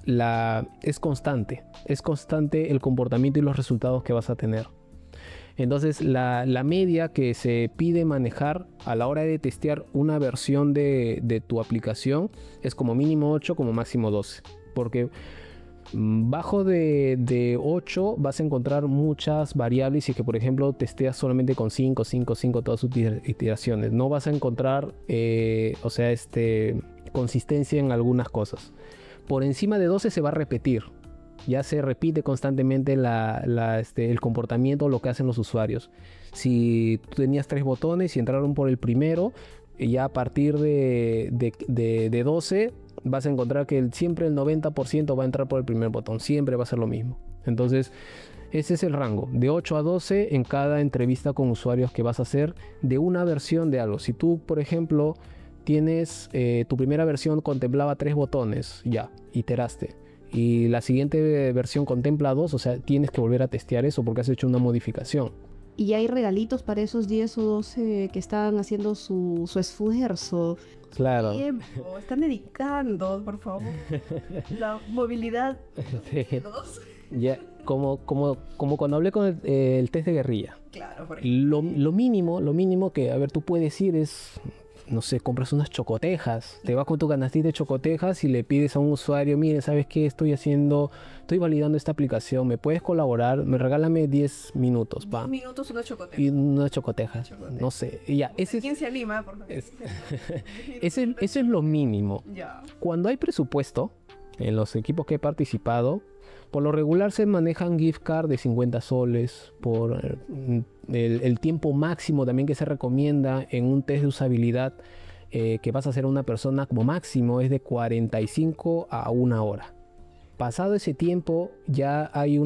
es constante el comportamiento y los resultados que vas a tener. Entonces la media que se pide manejar a la hora de testear una versión de tu aplicación es como mínimo 8, como máximo 12, porque bajo de 8 vas a encontrar muchas variables y que por ejemplo testeas solamente con 5 todas sus iteraciones. No vas a encontrar consistencia en algunas cosas. Por encima de 12 se va a repetir. Ya se repite constantemente el comportamiento, lo que hacen los usuarios. Si tú tenías 3 botones y entraron por el primero, ya a partir de 12 vas a encontrar que siempre el 90% va a entrar por el primer botón, siempre va a ser lo mismo. Entonces ese es el rango, de 8 a 12 en cada entrevista con usuarios que vas a hacer de una versión de algo. Si tú, por ejemplo, tienes tu primera versión contemplaba 3 botones, ya, iteraste. Y la siguiente versión contempla 2, o sea, tienes que volver a testear eso porque has hecho una modificación. ¿Y hay regalitos para esos 10 o 12 que están haciendo su esfuerzo? Claro. Tiempo, están dedicando, por favor. La movilidad. Sí. Ya, como cuando hablé con el test de guerrilla. Claro, por ejemplo. Lo mínimo que, a ver, tú puedes ir es, no sé, compras unas chocotejas, te vas con tu canastita de chocotejas y le pides a un usuario, mire, ¿sabes qué? Estoy validando esta aplicación, ¿me puedes colaborar? Regálame 10 minutos, pa. 10 minutos una chocoteja. Y unas chocotejas, no sé. Y ya, ¿Quién se anima? Por favor. Eso es lo mínimo. Ya. Cuando hay presupuesto, en los equipos que he participado, por lo regular se manejan gift card de 50 soles por el tiempo máximo también que se recomienda en un test de usabilidad que vas a hacer a una persona como máximo es de 45 a 1 hora. Pasado ese tiempo ya hay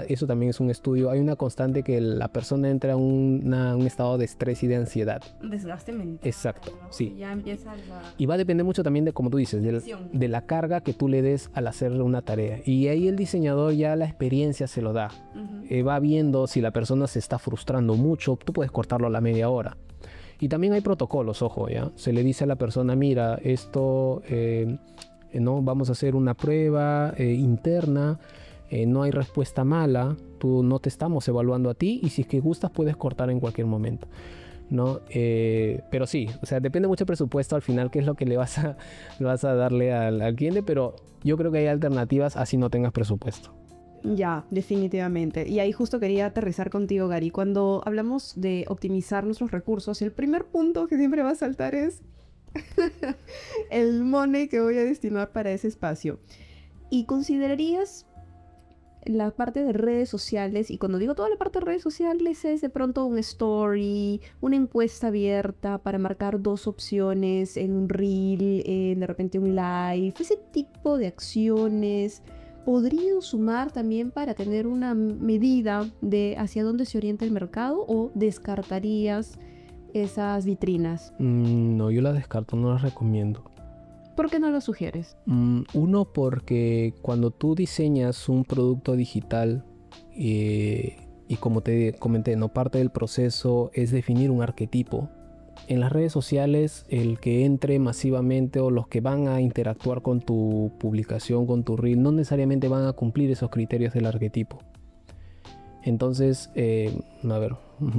eso también es un estudio, hay una constante que la persona entra en un estado de estrés y de ansiedad. Desgaste mental. Exacto, ¿no? sí. Ya empieza la... Y va a depender mucho también de, como tú dices, de la carga que tú le des al hacer una tarea. Y ahí el diseñador ya la experiencia se lo da. Va viendo si la persona se está frustrando mucho, tú puedes cortarlo a la media hora. Y también hay protocolos, ojo, ¿ya? Se le dice a la persona, mira, esto... ¿no? Vamos a hacer una prueba interna, no hay respuesta mala, no te estamos evaluando a ti y si es que gustas puedes cortar en cualquier momento, ¿no? Pero sí, o sea, depende mucho del presupuesto al final qué es lo que le vas a darle al cliente, pero yo creo que hay alternativas así no tengas presupuesto. Ya, definitivamente. Y ahí justo quería aterrizar contigo, Gary. Cuando hablamos de optimizar nuestros recursos, el primer punto que siempre va a saltar es el money que voy a destinar para ese espacio. ¿Y considerarías la parte de redes sociales, y cuando digo toda la parte de redes sociales es de pronto un story, una encuesta abierta para marcar dos opciones en un reel, de repente un live, ese tipo de acciones podrían sumar también para tener una medida de hacia dónde se orienta el mercado, o descartarías esas vitrinas. No, yo la descarto, no la recomiendo. ¿Por qué no lo sugieres? Uno, porque cuando tú diseñas un producto digital y como te comenté, no, parte del proceso es definir un arquetipo. En las redes sociales, el que entre masivamente o los que van a interactuar con tu publicación, con tu reel, no necesariamente van a cumplir esos criterios del arquetipo. Entonces, a ver,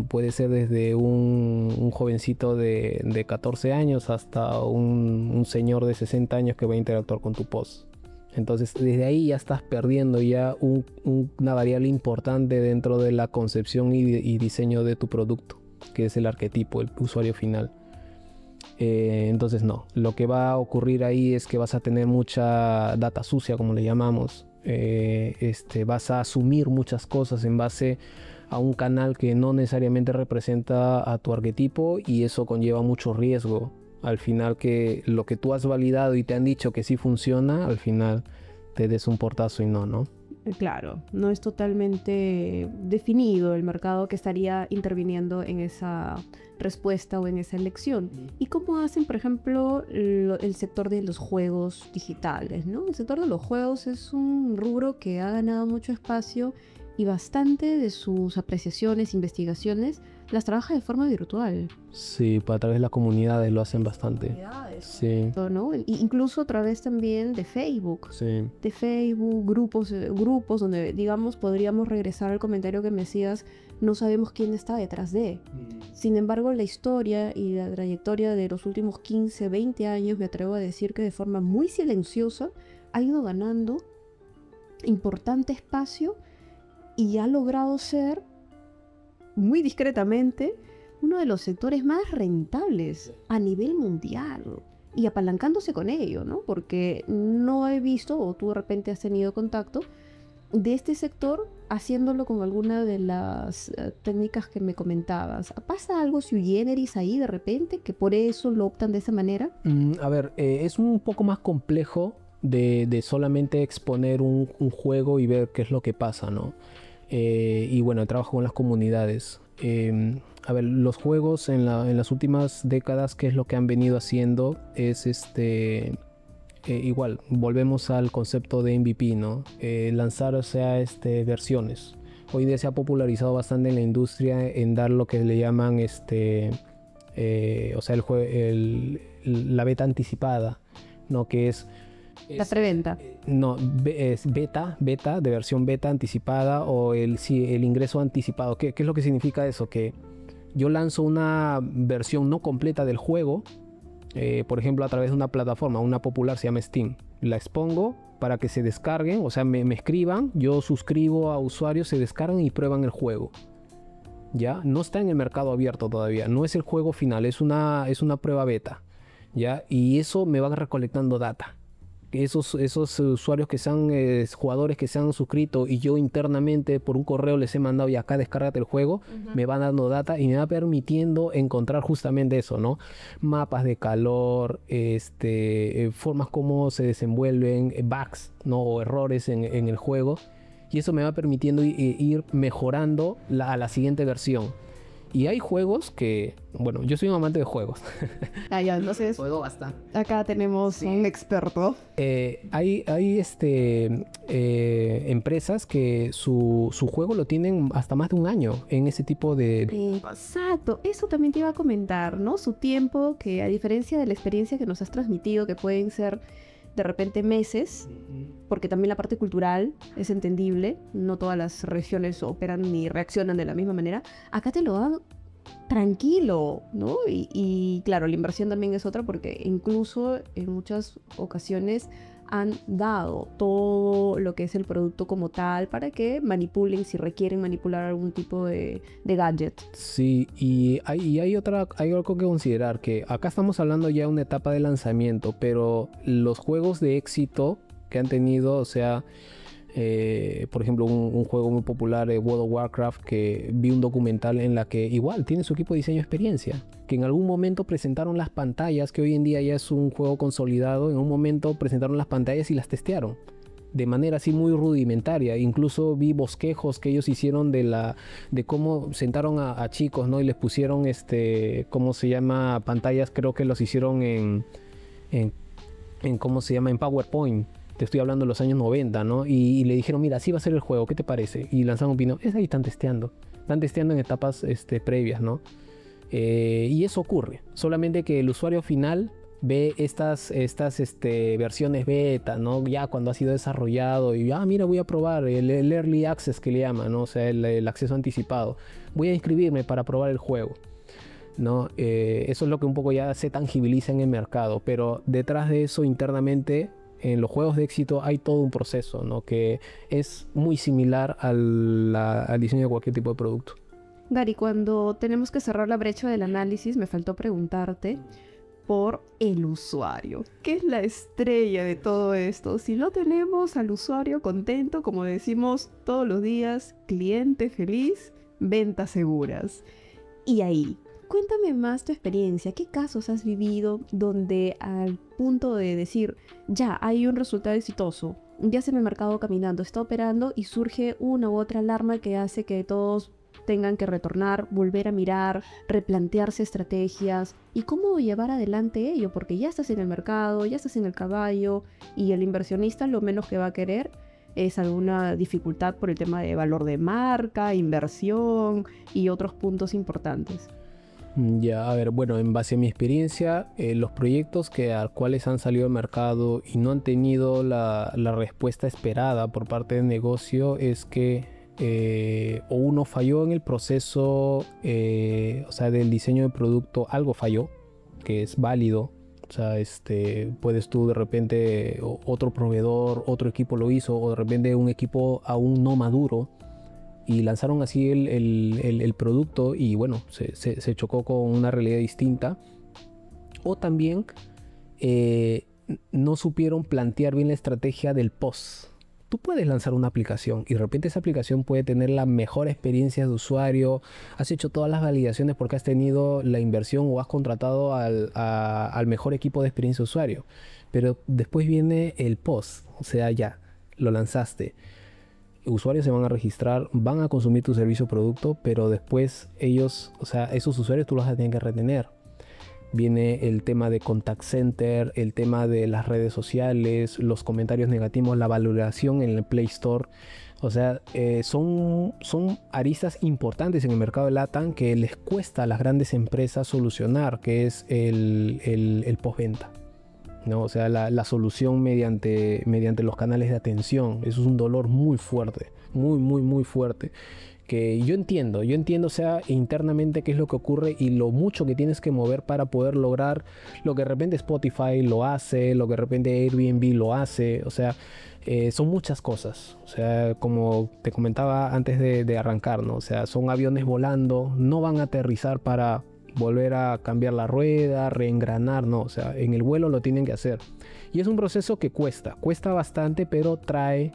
puede ser desde un jovencito de 14 años hasta un señor de 60 años que va a interactuar con tu post. Entonces, desde ahí ya estás perdiendo ya una variable importante dentro de la concepción y diseño de tu producto, que es el arquetipo, el usuario final. Entonces, no, lo que va a ocurrir ahí es que vas a tener mucha data sucia, como le llamamos. Vas a asumir muchas cosas en base a un canal que no necesariamente representa a tu arquetipo, y eso conlleva mucho riesgo. Al final, que lo que tú has validado y te han dicho que sí funciona, al final te des un portazo y no. Claro, no es totalmente definido el mercado que estaría interviniendo en esa respuesta o en esa elección. ¿Y cómo hacen, por ejemplo, el sector de los juegos digitales, ¿no? El sector de los juegos es un rubro que ha ganado mucho espacio, y bastante de sus apreciaciones, investigaciones, las trabaja de forma virtual. Sí, a través de las comunidades lo hacen bastante. Sí, ¿No? Incluso a través también de Facebook. sí. De Facebook, grupos donde, digamos, podríamos regresar al comentario que me hacías, no sabemos quién está detrás de. Sin embargo, la historia y la trayectoria de los últimos 15, 20 años, me atrevo a decir que de forma muy silenciosa ha ido ganando importante espacio y ha logrado ser, muy discretamente, uno de los sectores más rentables a nivel mundial, y apalancándose con ello, ¿no? Porque no he visto, o tú de repente has tenido contacto de este sector haciéndolo con alguna de las técnicas que me comentabas. ¿Pasa algo sui generis ahí de repente, que por eso lo optan de esa manera? A ver, es un poco más complejo de solamente exponer un juego y ver qué es lo que pasa, ¿no? Y bueno, trabajo con las comunidades. A ver, los juegos en las últimas décadas, ¿qué es lo que han venido haciendo? Es igual, volvemos al concepto de MVP, ¿no? Lanzar, o sea, versiones. Hoy día se ha popularizado bastante en la industria en dar lo que le llaman, o sea, la beta anticipada, ¿no? Que es La preventa. no, es beta de versión beta anticipada, o el ingreso anticipado. ¿Qué es lo que significa eso? Que yo lanzo una versión no completa del juego, por ejemplo, a través de una plataforma, una popular se llama Steam. La expongo para que se descarguen, o sea, me escriban, yo suscribo a usuarios, se descargan y prueban el juego. ¿Ya? No está en el mercado abierto todavía, no es el juego final, es una prueba beta. ¿Ya? Y eso me va recolectando data. Esos usuarios que sean jugadores que se han suscrito, y yo internamente por un correo les he mandado, y acá descárgate el juego, me van dando data y me va permitiendo encontrar justamente eso, ¿no? Mapas de calor, formas como se desenvuelven, bugs, ¿no? O errores en el juego, y eso me va permitiendo ir mejorando a la siguiente versión. Y hay juegos que, bueno, yo soy un amante de juegos. Ya, entonces Juego bastante. acá tenemos un experto. Hay empresas que su juego lo tienen hasta más de un año en ese tipo de... Exacto, eso también te iba a comentar, ¿no? Su tiempo, que a diferencia de la experiencia que nos has transmitido, que pueden ser de repente meses, porque también la parte cultural es entendible, no todas las regiones operan ni reaccionan de la misma manera, acá te lo dan tranquilo, ¿no? Y claro, la inversión también es otra, porque incluso en muchas ocasiones han dado todo lo que es el producto como tal para que manipulen, si requieren manipular algún tipo de gadget. Sí, y hay algo que considerar, que acá estamos hablando ya de una etapa de lanzamiento, pero los juegos de éxito que han tenido, o sea, Por ejemplo, un juego muy popular, World of Warcraft, que vi un documental en la que igual tiene su equipo de diseño de experiencia, que en algún momento presentaron las pantallas, que hoy en día ya es un juego consolidado, en un momento presentaron las pantallas y las testearon de manera así muy rudimentaria. Incluso vi bosquejos que ellos hicieron de cómo sentaron a chicos, ¿no? Y les pusieron ¿cómo se llama? Pantallas, creo que los hicieron en ¿cómo se llama? En PowerPoint. Te estoy hablando de los años 90, ¿no? Y le dijeron, mira, así va a ser el juego, ¿qué te parece? Y lanzaron un pino. Es ahí, están testeando en etapas previas, ¿no? Y eso ocurre, solamente que el usuario final ve estas versiones beta, ¿no? Ya cuando ha sido desarrollado y mira, voy a probar el early access que le llaman, ¿no? O sea, el acceso anticipado. Voy a inscribirme para probar el juego, ¿no? Eso es lo que un poco ya se tangibiliza en el mercado, pero detrás de eso internamente en los juegos de éxito hay todo un proceso, ¿no? Que es muy similar al diseño de cualquier tipo de producto. Gary, cuando tenemos que cerrar la brecha del análisis, me faltó preguntarte por el usuario. ¿Qué es la estrella de todo esto? Si no tenemos al usuario contento, como decimos todos los días, cliente feliz, ventas seguras. Y ahí, cuéntame más tu experiencia. ¿Qué casos has vivido donde al punto de decir, ya hay un resultado exitoso, ya se me ha mercado caminando, está operando y surge una u otra alarma que hace que todos tengan que retornar, volver a mirar, replantearse estrategias y cómo llevar adelante ello? Porque ya estás en el mercado, ya estás en el caballo y el inversionista lo menos que va a querer es alguna dificultad por el tema de valor de marca, inversión y otros puntos importantes. Ya, a ver, bueno, en base a mi experiencia, los proyectos a cuales han salido al mercado y no han tenido la respuesta esperada por parte del negocio es que o uno falló en el proceso, o sea, del diseño del producto, algo falló, que es válido. O sea, puedes tú de repente, otro proveedor, otro equipo lo hizo, o de repente un equipo aún no maduro, y lanzaron así el producto y bueno, se chocó con una realidad distinta. O también no supieron plantear bien la estrategia del post. Tú puedes lanzar una aplicación y de repente esa aplicación puede tener la mejor experiencia de usuario, has hecho todas las validaciones porque has tenido la inversión o has contratado al mejor equipo de experiencia de usuario, pero después viene el post, o sea, ya lo lanzaste, usuarios se van a registrar, van a consumir tu servicio o producto, pero después ellos, o sea, esos usuarios tú los vas a tener que retener. Viene el tema de contact center, el tema de las redes sociales, los comentarios negativos, la valoración en el Play Store. O sea, son aristas importantes en el mercado de LATAM que les cuesta a las grandes empresas solucionar, que es el postventa, ¿no? O sea, la solución mediante los canales de atención. Eso es un dolor muy fuerte, muy fuerte. Que yo entiendo, o sea, internamente qué es lo que ocurre y lo mucho que tienes que mover para poder lograr lo que de repente Spotify lo hace, lo que de repente Airbnb lo hace, o sea, son muchas cosas, o sea, como te comentaba antes de arrancar, ¿no? O sea, son aviones volando, no van a aterrizar para volver a cambiar la rueda, reengranar, no, o sea, en el vuelo lo tienen que hacer. Y es un proceso que cuesta bastante, pero trae...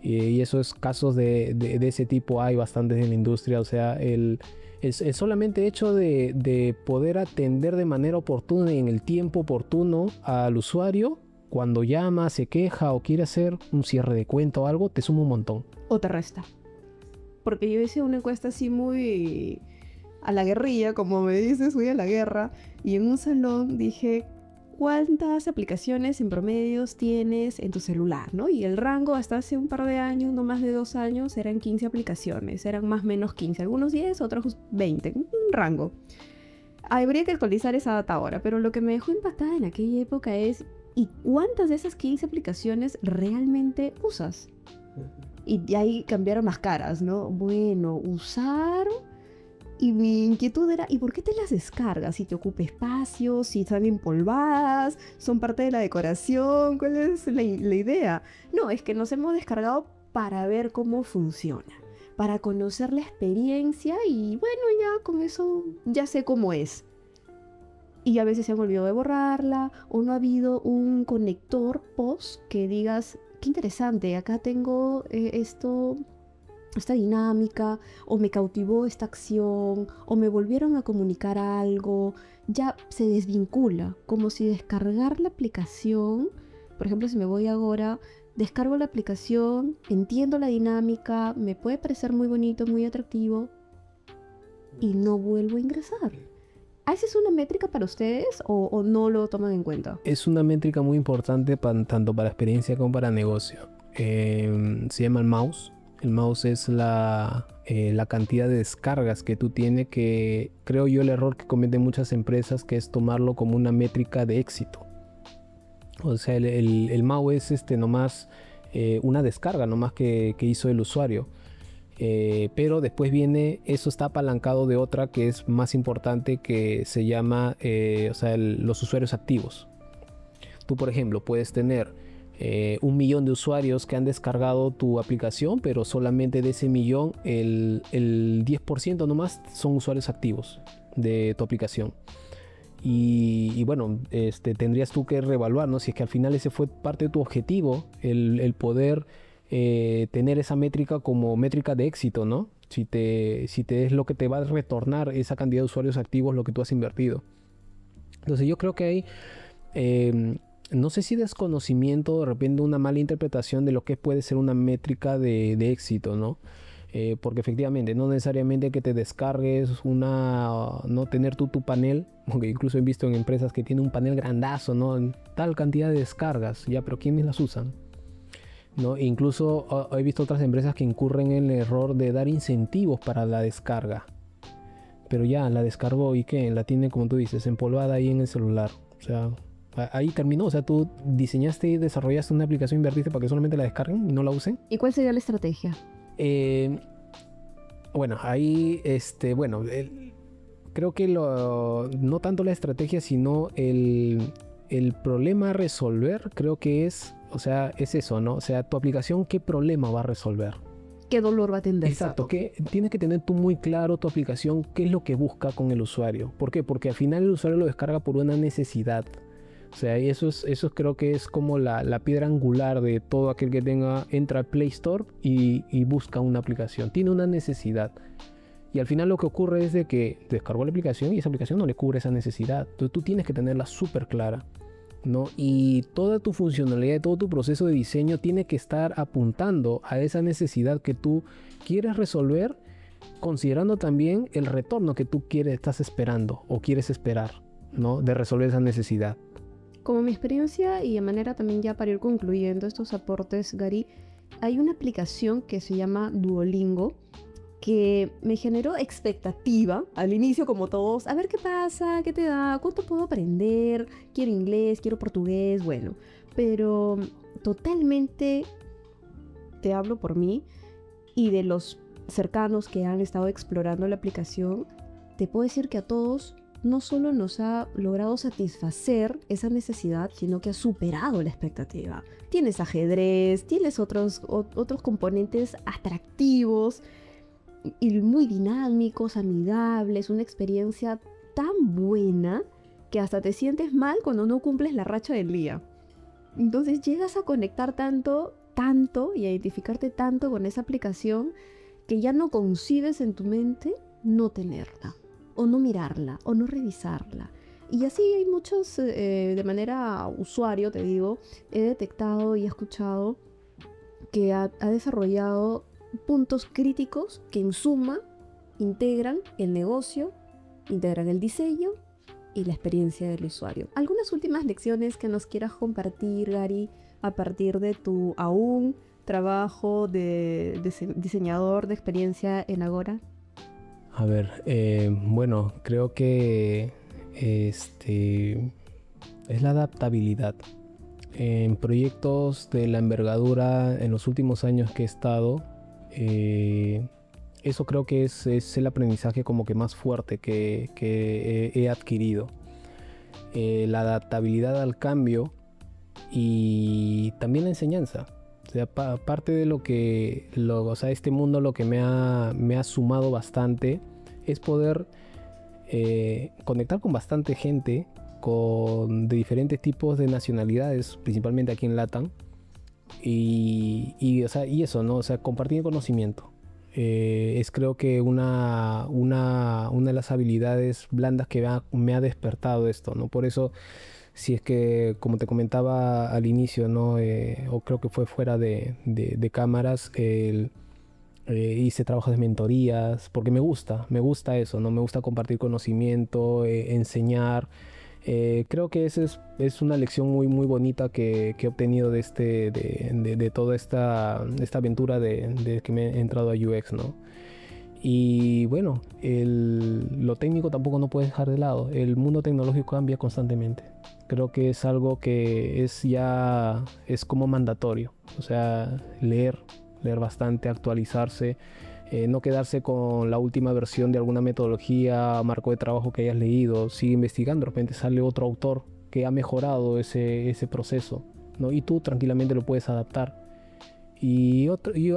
Y eso es casos de ese tipo, hay bastantes en la industria. O sea, el solamente hecho de poder atender de manera oportuna y en el tiempo oportuno al usuario cuando llama, se queja o quiere hacer un cierre de cuenta o algo, te suma un montón. O te resta. Porque yo hice una encuesta así muy a la guerrilla, como me dices, voy a la guerra, y en un salón dije, ¿cuántas aplicaciones en promedios tienes en tu celular, ¿no? Y el rango hasta hace un par de años, no más de 2 años, eran 15 aplicaciones, eran más o menos 15, algunos 10, otros 20, un rango. Habría que actualizar esa data ahora, pero lo que me dejó impactada en aquella época es, ¿y cuántas de esas 15 aplicaciones realmente usas? Y de ahí cambiaron las caras, ¿no? Bueno, usar... Y mi inquietud era, ¿y por qué te las descargas? Si te ocupa espacio, si están empolvadas, son parte de la decoración, ¿cuál es la idea? No, es que nos hemos descargado para ver cómo funciona, para conocer la experiencia y bueno, ya con eso ya sé cómo es. Y a veces se han olvidado de borrarla o no ha habido un conector post que digas qué interesante, acá tengo esta dinámica, o me cautivó esta acción, o me volvieron a comunicar algo, ya se desvincula, como si descargar la aplicación, por ejemplo, si me voy ahora, descargo la aplicación, entiendo la dinámica, me puede parecer muy bonito, muy atractivo, y no vuelvo a ingresar. ¿Esa es una métrica para ustedes o no lo toman en cuenta? Es una métrica muy importante tanto para experiencia como para negocio. Se llama el mouse. El mouse es la cantidad de descargas que tú tienes, que creo yo el error que cometen muchas empresas, que es tomarlo como una métrica de éxito. O sea, el mouse es nomás una descarga nomás que hizo el usuario. Pero después viene, eso está apalancado de otra que es más importante, que se llama los usuarios activos. Tú, por ejemplo, puedes tener 1.000.000 de usuarios que han descargado tu aplicación, pero solamente de ese millón el 10% nomás son usuarios activos de tu aplicación. Y bueno, tendrías tú que reevaluar, ¿no? Si es que al final ese fue parte de tu objetivo, el poder tener esa métrica como métrica de éxito, ¿no? Si te es lo que te va a retornar esa cantidad de usuarios activos, lo que tú has invertido. Entonces yo creo que hay, no sé si desconocimiento, de repente una mala interpretación de lo que puede ser una métrica de éxito, ¿no? Porque efectivamente no necesariamente que te descargues no tener tú tu panel, porque incluso he visto en empresas que tienen un panel grandazo, ¿no? En tal cantidad de descargas, ya, pero ¿quiénes las usan? ¿No? Incluso he visto otras empresas que incurren en el error de dar incentivos para la descarga, pero ya la descargó y ¿qué? La tiene, como tú dices, empolvada ahí en el celular. O sea, ahí terminó. O sea, tú diseñaste y desarrollaste una aplicación, invertiste para que solamente la descarguen y no la usen. ¿Y cuál sería la estrategia? Bueno, ahí, creo que no tanto la estrategia, sino el problema a resolver, creo que es eso, ¿no? O sea, tu aplicación, ¿qué problema va a resolver? ¿Qué dolor va a atender? Exacto, que tienes que tener tú muy claro tu aplicación, qué es lo que busca con el usuario. ¿Por qué? Porque al final el usuario lo descarga por una necesidad. O sea, y eso creo que es como la piedra angular de todo aquel que entra al Play Store y busca una aplicación. Tiene una necesidad. Y al final lo que ocurre es de que descargó la aplicación y esa aplicación no le cubre esa necesidad. Entonces tú tienes que tenerla súper clara, ¿no? Y toda tu funcionalidad, todo tu proceso de diseño tiene que estar apuntando a esa necesidad que tú quieres resolver, considerando también el retorno que tú estás esperando o quieres esperar, ¿no? De resolver esa necesidad. Como mi experiencia y de manera también ya para ir concluyendo estos aportes, Gary, hay una aplicación que se llama Duolingo que me generó expectativa al inicio, como todos, a ver qué pasa, qué te da, cuánto puedo aprender, quiero inglés, quiero portugués, bueno, pero totalmente te hablo por mí y de los cercanos que han estado explorando la aplicación, te puedo decir que a todos no solo nos ha logrado satisfacer esa necesidad, sino que ha superado la expectativa. Tienes ajedrez, tienes otros componentes atractivos y muy dinámicos, amigables, una experiencia tan buena que hasta te sientes mal cuando no cumples la racha del día. Entonces llegas a conectar tanto y a identificarte tanto con esa aplicación que ya no concibes en tu mente no tenerla, o no mirarla, o no revisarla. Y así hay muchos, de manera usuario, te digo, he detectado y he escuchado que ha desarrollado puntos críticos que en suma integran el negocio, integran el diseño y la experiencia del usuario. ¿Algunas últimas lecciones que nos quieras compartir, Gary, a partir de tu aún trabajo de diseñador de experiencia en Agora? A ver, bueno, creo que es la adaptabilidad. En proyectos de la envergadura en los últimos años que he estado, eso creo que es el aprendizaje como que más fuerte que he adquirido. La adaptabilidad al cambio y también la enseñanza. O sea, parte de este mundo lo que me ha sumado bastante es poder conectar con bastante gente de diferentes tipos de nacionalidades, principalmente aquí en LATAM, O sea, y eso, ¿no? O sea, compartir conocimiento. Es creo que una de las habilidades blandas que me ha despertado esto, ¿no? Por eso, si es que, como te comentaba al inicio, ¿no? O creo que fue fuera de cámaras, hice trabajos de mentorías, porque me gusta eso, ¿no? Me gusta compartir conocimiento, enseñar. Creo que esa es una lección muy, muy bonita que he obtenido de toda esta aventura de que me he entrado a UX, ¿no? Y bueno, lo técnico tampoco no puedes dejar de lado. El mundo tecnológico cambia constantemente. Creo que es algo que es como mandatorio. O sea, leer bastante, actualizarse, no quedarse con la última versión de alguna metodología, marco de trabajo que hayas leído. Sigue investigando, de repente sale otro autor que ha mejorado ese proceso, ¿no? Y tú tranquilamente lo puedes adaptar. Y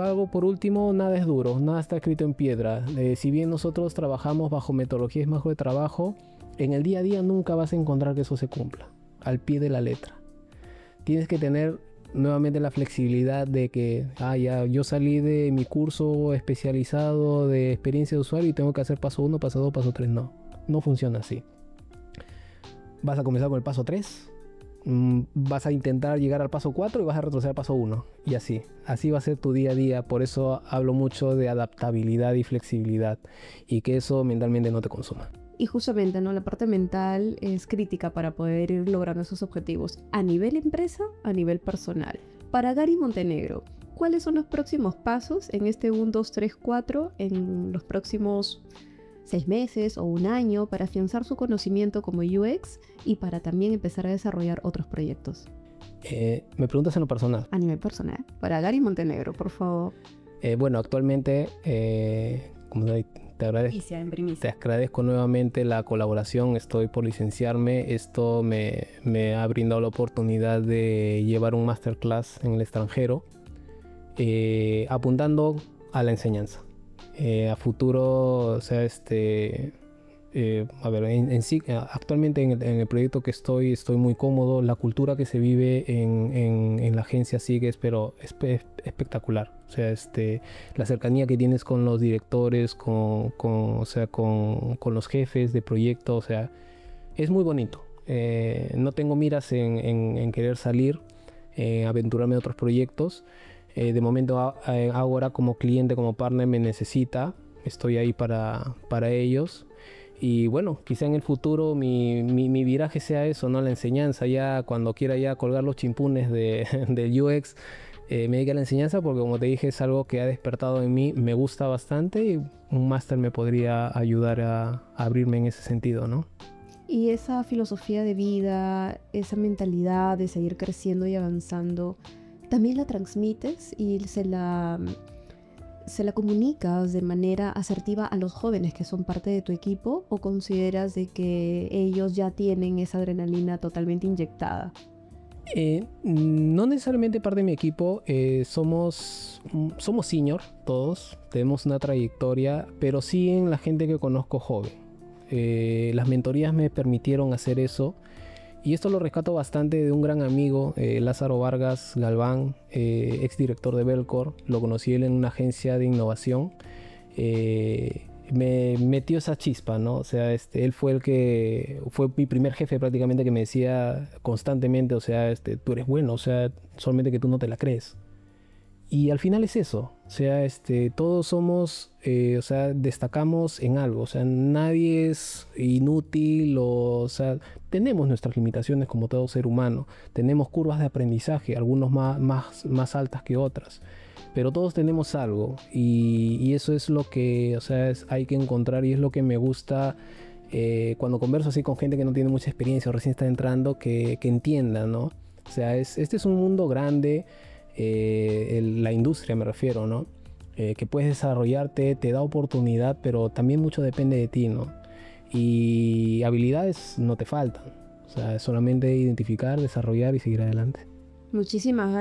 algo por último, nada es duro, nada está escrito en piedra. Si bien nosotros trabajamos bajo metodologías marco de trabajo, en el día a día nunca vas a encontrar que eso se cumpla al pie de la letra. Tienes que tener nuevamente la flexibilidad de que ya yo salí de mi curso especializado de experiencia de usuario y tengo que hacer paso 1, paso 2, paso 3. No funciona así. Vas a comenzar con el paso 3, vas a intentar llegar al paso 4 y vas a retroceder al paso 1, y así va a ser tu día a día. Por eso hablo mucho de adaptabilidad y flexibilidad, y que eso mentalmente no te consuma. Y justamente, ¿no? La parte mental es crítica para poder ir logrando esos objetivos a nivel empresa, a nivel personal. Para Gary Montenegro, ¿cuáles son los próximos pasos en este 1, 2, 3, 4 en los próximos 6 meses o un año para afianzar su conocimiento como UX y para también empezar a desarrollar otros proyectos? Me preguntas en lo personal. A nivel personal. Para Gary Montenegro, por favor. Bueno, actualmente, como te agradezco nuevamente la colaboración. Estoy por licenciarme. Esto me ha brindado la oportunidad de llevar un masterclass en el extranjero, apuntando a la enseñanza. A futuro, o sea, actualmente en el proyecto que estoy muy cómodo. La cultura que se vive en la agencia sigue, pero es espectacular. O sea, la cercanía que tienes con los directores, con los jefes de proyecto, o sea, es muy bonito. No tengo miras en querer salir, aventurarme a otros proyectos. De momento, ahora como cliente, como partner, me necesita. Estoy ahí para ellos. Y bueno, quizá en el futuro mi viraje sea eso, ¿no? La enseñanza. Ya cuando quiera ya colgar los chimpunes del UX, me dedico a la enseñanza, porque como te dije, es algo que ha despertado en mí, me gusta bastante, y un máster me podría ayudar a abrirme en ese sentido, ¿no? Y esa filosofía de vida, esa mentalidad de seguir creciendo y avanzando, ¿también la transmites y se la comunicas de manera asertiva a los jóvenes que son parte de tu equipo, o consideras de que ellos ya tienen esa adrenalina totalmente inyectada? No necesariamente parte de mi equipo. Somos senior todos, tenemos una trayectoria, pero sí en la gente que conozco joven. Las mentorías me permitieron hacer eso, y esto lo rescato bastante de un gran amigo, Lázaro Vargas Galván, exdirector de Belcor. Lo conocí él en una agencia de innovación. Me metió esa chispa, ¿no? O sea, él fue fue mi primer jefe prácticamente, que me decía constantemente, o sea, tú eres bueno, o sea, solamente que tú no te la crees. Y al final es eso, o sea, todos somos, o sea, destacamos en algo, o sea, nadie es inútil, o sea, tenemos nuestras limitaciones como todo ser humano, tenemos curvas de aprendizaje, algunos más altas que otras, pero todos tenemos algo, y eso es lo que, o sea, hay que encontrar, y es lo que me gusta cuando converso así con gente que no tiene mucha experiencia o recién está entrando, que entienda, ¿no? O sea, este es un mundo grande. La industria me refiero, ¿no? Que puedes desarrollarte, te da oportunidad, pero también mucho depende de ti, ¿no? Y habilidades no te faltan, o sea, es solamente identificar, desarrollar y seguir adelante. Muchísimas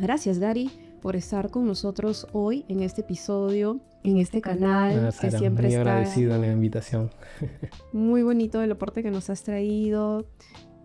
gracias, Gary, por estar con nosotros hoy en este episodio, en este canal, Sara, que siempre muy está agradecido en la invitación. muy bonito el aporte que nos has traído.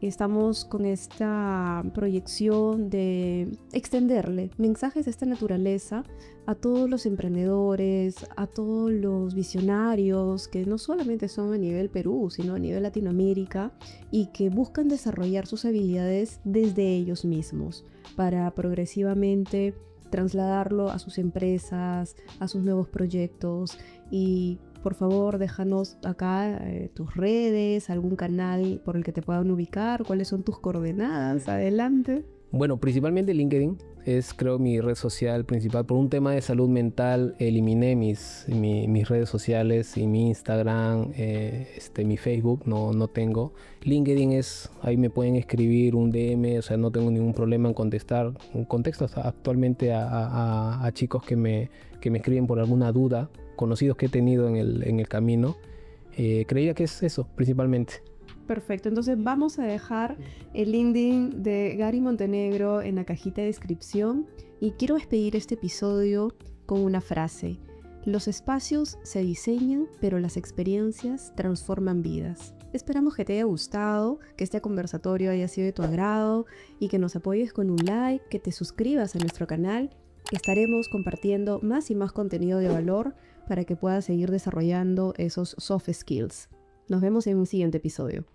estamos con esta proyección de extenderle mensajes de esta naturaleza a todos los emprendedores, a todos los visionarios que no solamente son a nivel Perú, sino a nivel Latinoamérica y que buscan desarrollar sus habilidades desde ellos mismos para progresivamente trasladarlo a sus empresas, a sus nuevos proyectos. Y por favor, déjanos acá tus redes, algún canal por el que te puedan ubicar, cuáles son tus coordenadas. Adelante. Bueno, principalmente LinkedIn es, creo, mi red social principal. Por un tema de salud mental eliminé mis redes sociales y mi Instagram, mi Facebook no tengo. LinkedIn es, ahí me pueden escribir un DM, o sea, no tengo ningún problema en contestar. Contesto actualmente a chicos que me escriben por alguna duda, conocidos que he tenido en el camino. Creía que es eso, principalmente. Perfecto, entonces vamos a dejar el LinkedIn de Gary Montenegro en la cajita de descripción y quiero despedir este episodio con una frase. Los espacios se diseñan, pero las experiencias transforman vidas. Esperamos que te haya gustado, que este conversatorio haya sido de tu agrado y que nos apoyes con un like, que te suscribas a nuestro canal. Estaremos compartiendo más y más contenido de valor para que puedas seguir desarrollando esos soft skills. Nos vemos en un siguiente episodio.